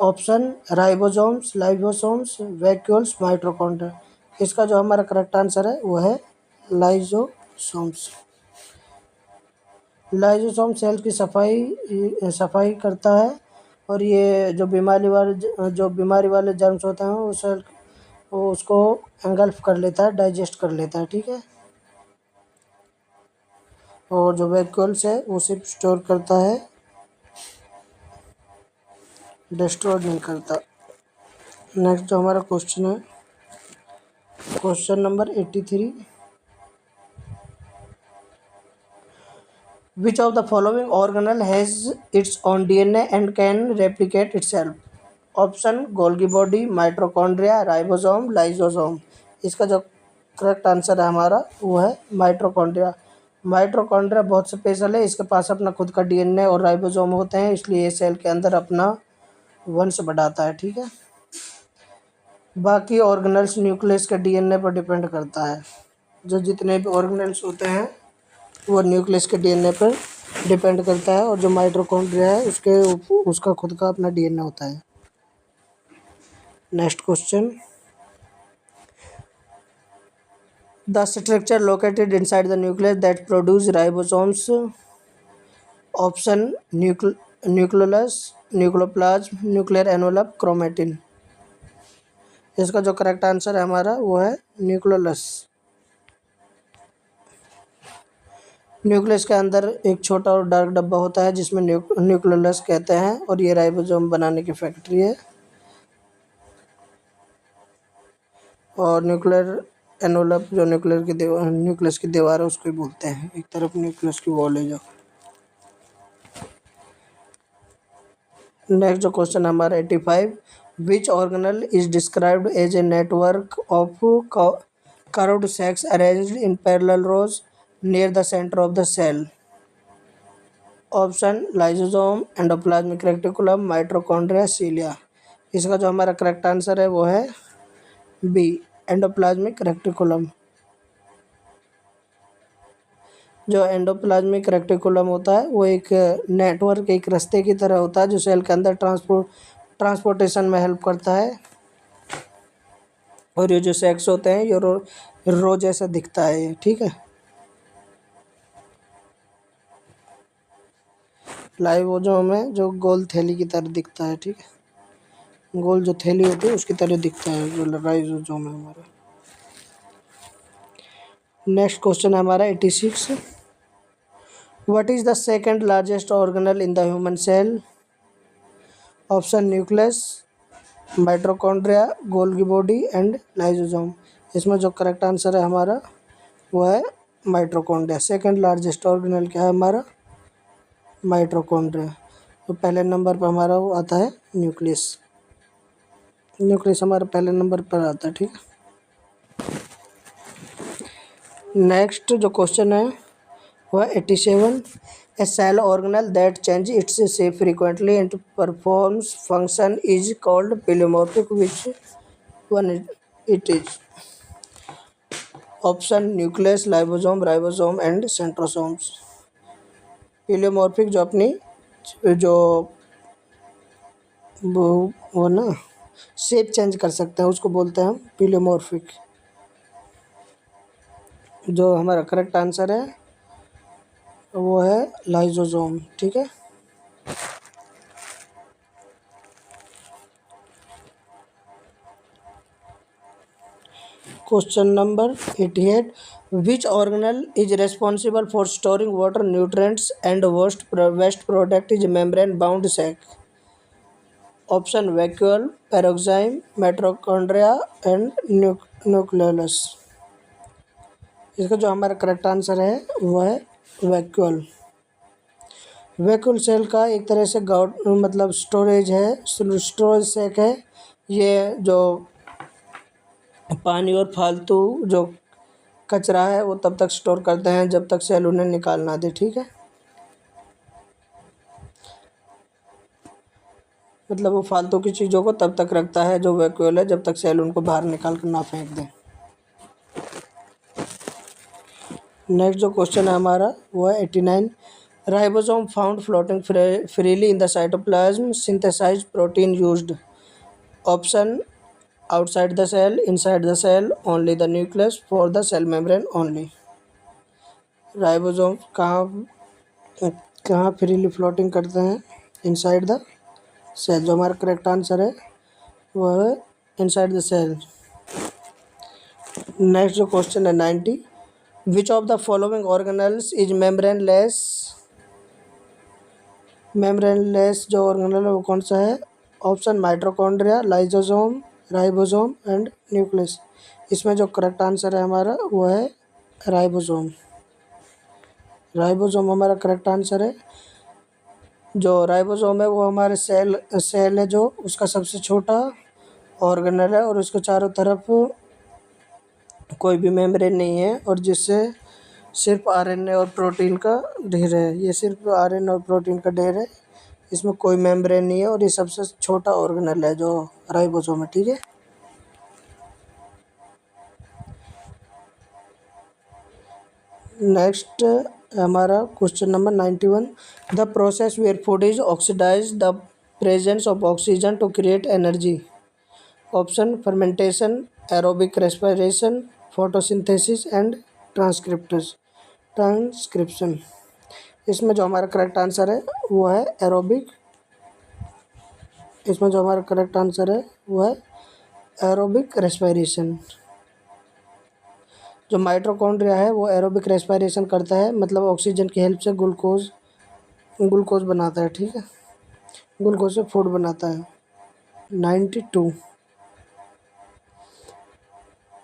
Option ribosomes, lysosomes, vacuoles, mitochondria. इसका जो हमारा करेक्ट आंसर है वो है लाइसोसोम्स। लाइसोसोम सेल की सफाई करता है और ये जो बीमारी वाले जर्म्स होते हैं वो उसको एंगल्फ कर लेता है, डाइजेस्ट कर लेता है, ठीक है। और जो वैक्यूल्स है वो सिर्फ स्टोर करता है, डिस्ट्रॉय नहीं करता। नेक्स्ट जो हमारा क्वेश्चन है question number 83, which of the following organelle has its own DNA and can replicate itself. Option Golgi body, mitochondria, ribosome, lysosome. इसका जो करेक्ट आंसर है हमारा वो है माइटोकॉन्ड्रिया। माइटोकॉन्ड्रिया बहुत स्पेशल है, इसके पास अपना खुद का डीएनए और राइबोसोम होते हैं, इसलिए ये सेल के अंदर अपना वंश बढ़ाता है, ठीक है। बाकी ऑर्गेनल्स न्यूक्लियस के डीएनए पर डिपेंड करता है। जो जितने भी ऑर्गेनल्स होते हैं वो न्यूक्लियस के डीएनए पर डिपेंड करता है, और जो माइटोकॉन्ड्रिया है उसका खुद का अपना डीएनए होता है। Next question, the structure located inside the nucleus that produce ribosomes. Option nucleus, nucleoplasm, nuclear envelope, chromatin. इसका जो करेक्ट आंसर है हमारा वो है न्यूक्लियस। न्यूक्लियस के अंदर एक छोटा और डार्क डब्बा होता है जिसमें न्यूक्लियस कहते हैं, और ये राइबोसोम बनाने की फैक्ट्री है। और न्यूक्लियर एनवलप जो न्यूक्लियस की दीवार है उसको ही बोलते हैं। एक तरफ न्यूक्लियस की वॉल है जो। नेक्स्ट जो क्वेश्चन हमारा 85, which organelle is described as a network of curved sacs arranged in parallel rows near the centre of the cell. Option lysosome, endoplasmic reticulum, mitochondria, cilia. इसका जो हमारा करेक्ट आंसर है वो है बी, एंडोप्लाज्मिक रेटिकुलम। जो endoplasmic reticulum होता है वो एक नेटवर्क, एक रास्ते की तरह होता है जो सेल के अंदर ट्रांसपोर्टेशन में हेल्प करता है। और ये जो सेक्स होते हैं ये रो जैसा दिखता है ये, ठीक है। लाइसोसोम में जो गोल थैली की तरह दिखता है, ठीक है। गोल जो थैली होती है उसकी तरह दिखता है जो लाइसोसोम है हमारा। नेक्स्ट क्वेश्चन है हमारा 86, what is the second largest organelle in the human cell. Option nucleus, mitochondria, Golgi body and lysosome. इसमें जो करेक्ट आंसर है हमारा वो है माइटोकॉन्ड्रिया। सेकंड लार्जेस्ट ऑर्गेनल क्या है हमारा, माइटोकॉन्ड्रिया। तो पहले नंबर पर हमारा वो आता है न्यूक्लियस। न्यूक्लियस हमारा पहले नंबर पर आता है, ठीक है। नेक्स्ट जो क्वेश्चन है वह 87, a cell organelle that change its shape frequently and performs function is called pleomorphic, which one it is. Option nucleus, lysosome, ribosome and centrosomes. Pleomorphic जो अपनी जो वो ना शेप चेंज कर सकते हैं उसको बोलते हैं हम प्लेमोर्फिक। जो हमारा करेक्ट आंसर है वो है लाइसोसोम, ठीक है। Question number 88, which organelle is responsible for storing water, nutrients and waste product is membrane bound sac. Option vacuole, peroxisome, mitochondria and nucleus. इसका जो हमारा करेक्ट आंसर है वो है वैक्यूल। वैक्यूल सेल का एक तरह से मतलब स्टोरेज है, स्टोरेज सैक है। ये जो पानी और फालतू जो कचरा है वो तब तक स्टोर करते हैं जब तक सेल उन्हें निकाल ना दे, ठीक है। मतलब वो फालतू की चीज़ों को तब तक रखता है जो वैक्यूल है, जब तक सेल उनको बाहर निकाल कर ना फेंक दें। नेक्स्ट जो क्वेश्चन है हमारा वो है 89। Ribosome found floating freely in the cytoplasm synthesise protein used. Option outside the cell, inside the cell, only the nucleus, for the cell membrane only. Ribosome कहाँ कहाँ फ्रीली फ्लोटिंग करते हैं? Inside the cell. जो हमारा correct answer है वह है inside the cell. Next जो क्वेश्चन है 90। Which of the following organelles is membraneless जो ऑर्गेनल है वो कौन सा है? Option mitochondria, lysosome, ribosome and nucleus. इसमें जो करेक्ट आंसर है हमारा वो है राइबोसोम। राइबोसोम हमारा करेक्ट आंसर है। जो राइबोसोम है वो हमारे सेल है जो उसका सबसे छोटा ऑर्गेनल है और उसके चारों तरफ कोई भी मेम्ब्रेन नहीं है और जिससे सिर्फ आरएनए और प्रोटीन का ढेर है। ये सिर्फ आरएनए और प्रोटीन का ढेर है, इसमें कोई मेम्ब्रेन नहीं है और ये सबसे छोटा ऑर्गेनल है जो राइबोसोम है। ठीक है। नेक्स्ट हमारा question number 91। The process where food is oxidise the presence of oxygen to create energy. Option fermentation, aerobic respiration, photosynthesis and transcription. इसमें जो हमारा करेक्ट आंसर है वो है एरोबिक। इसमें जो हमारा करेक्ट आंसर है वो है एरोबिक रेस्पिरेशन। जो माइटोकॉन्ड्रिया है वो एरोबिक रेस्पिरेशन करता है, मतलब ऑक्सीजन की हेल्प से ग्लूकोज बनाता है। ठीक है, ग्लूकोज से फूड बनाता है। 92।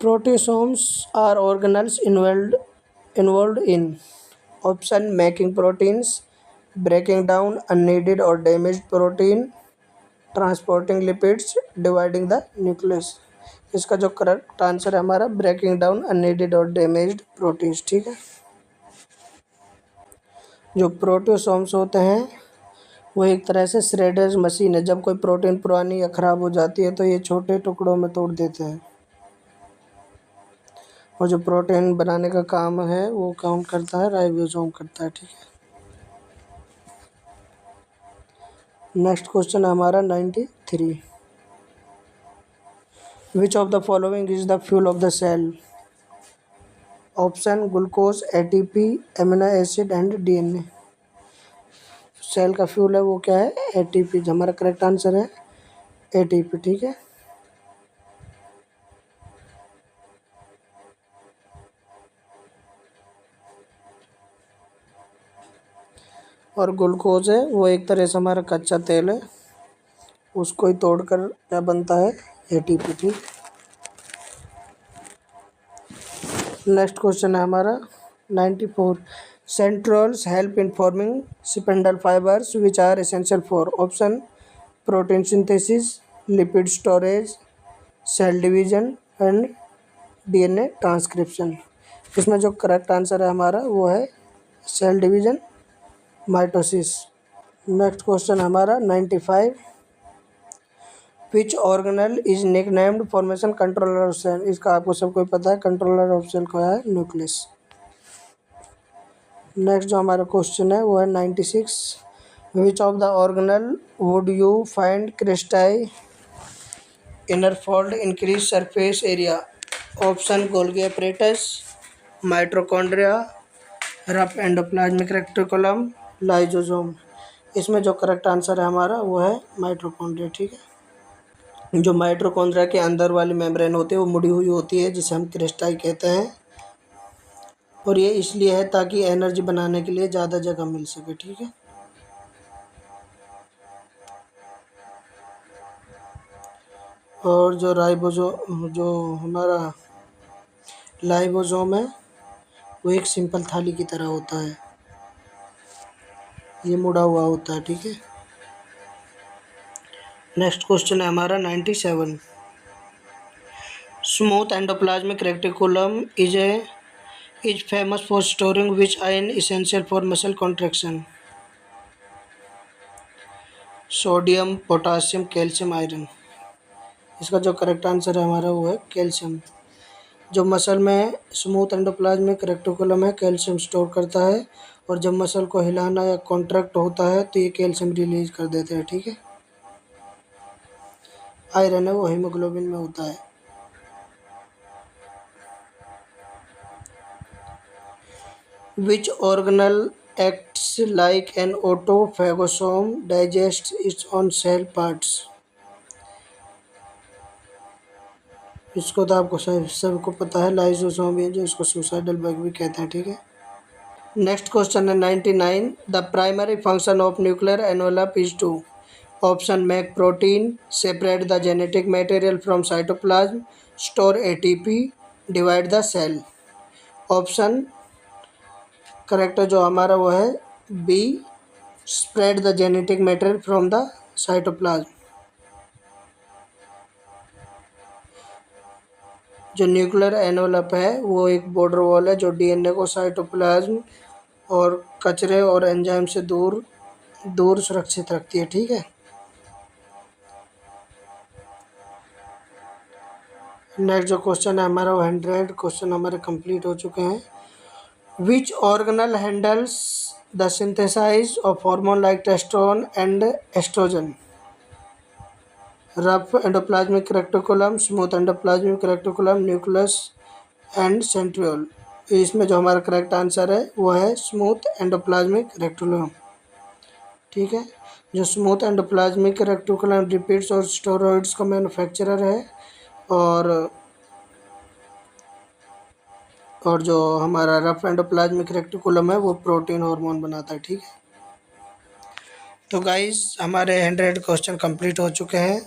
Proteasomes are organelles involved in. Option making proteins, breaking down unneeded और damaged protein, transporting lipids, dividing the nucleus. इसका जो करेक्ट आंसर है हमारा ब्रेकिंग डाउन अननीडेड और डैमेज्ड प्रोटीन्स। ठीक है। जो प्रोटियोसोम्स होते हैं वो एक तरह से श्रेडर्स मशीन है। जब कोई प्रोटीन पुरानी या ख़राब हो जाती है तो ये छोटे टुकड़ों में तोड़ देते हैं और जो प्रोटीन बनाने का काम है वो कौन करता है? राइबोसोम करता है। ठीक है। नेक्स्ट क्वेश्चन है हमारा 93। Which of the following is the fuel of the cell. Option glucose, ATP, amino acid and DNA. Cell का फ्यूल है वो क्या है? एटीपी। हमारा करेक्ट आंसर है एटीपी। ठीक है। और ग्लूकोज है वो एक तरह से हमारा कच्चा तेल है, उसको ही तोड़कर क्या बनता है? एटीपी। ठीक। नेक्स्ट क्वेश्चन है हमारा 94। Centrioles help in forming spindle fibres which are essential for. Option protein synthesis, lipid storage, cell division and DNA transcription. इसमें जो करेक्ट आंसर है हमारा वो है cell division, mitosis. Next question हमारा 95। Which organelle is nicknamed formation controller of cell. इसका आपको सबको पता है, कंट्रोलर ऑफ सेल का है न्यूक्लियस। नेक्स्ट जो हमारा क्वेश्चन है वो है 96। Which of the organelle would you find cristae inner fold increase surface area. Option Golgi apparatus, mitochondria, rough endoplasmic reticulum, lysosome. इसमें जो करेक्ट आंसर है हमारा वो है माइटोकॉन्ड्रिया। ठीक है। जो माइटोकॉन्ड्रिया के अंदर वाली मेम्ब्रेन होती है वो मुड़ी हुई होती है, जिसे हम क्रिस्टाई कहते हैं, और ये इसलिए है ताकि एनर्जी बनाने के लिए ज़्यादा जगह मिल सके। ठीक है। और जो हमारा लाइबोसोम है वो एक सिंपल थाली की तरह होता है, ये मुड़ा हुआ होता है। ठीक है। नेक्स्ट क्वेश्चन है हमारा 97। Smooth endoplasmic reticulum is famous for storing which ion essential for muscle contraction. Sodium, potassium, calcium, iron. इसका जो करेक्ट आंसर है हमारा वो है कैल्शियम। जो मसल में स्मूथ एंडोप्लाज्मिक रेक्टिकुलम है कैल्शियम स्टोर करता है, और जब मसल को हिलाना या कॉन्ट्रैक्ट होता है तो ये कैल्शियम रिलीज कर देते हैं, ठीक है। आयरन है वो हीमोग्लोबिन में होता है। Which organelle acts like an autophagosome digest its own cell parts. इसको तो आपको सबको पता है, लाइसोसोम है जो इसको सुसाइडल बग भी कहते हैं, ठीक है। नेक्स्ट क्वेश्चन है 99। The primary function of nuclear envelope is to option make protein, separate the genetic material from cytoplasm, store ATP, divide the cell. Option correct जो हमारा वो है B, spread the genetic material from the cytoplasm. जो nuclear envelope है वो एक border wall है जो डीएनए को साइटोप्लाज्म और कचरे और एंजाइम से दूर दूर सुरक्षित रखती है, ठीक है। नेक्स्ट जो क्वेश्चन है हमारा वो 100 क्वेश्चन हमारे कंप्लीट हो चुके हैं। Which organelle handles the synthesize of hormone like testosterone and estrogen. Rough endoplasmic reticulum, smooth endoplasmic reticulum, nucleus and centriole. इसमें जो हमारा करेक्ट आंसर है वो है स्मूथ एंडोप्लाज्मिक रेक्टिकुलम, ठीक है। जो स्मूथ एंडोप्लाज्मिक रेक्टिकुलम लिपिड्स और स्टेरॉइड्स का मैन्युफैक्चरर है, और जो हमारा रफ एंडोप्लाज्मिक रेक्टिकुलम है वो प्रोटीन हार्मोन बनाता है, ठीक है। तो गाइस हमारे 100 क्वेश्चन कंप्लीट हो चुके हैं।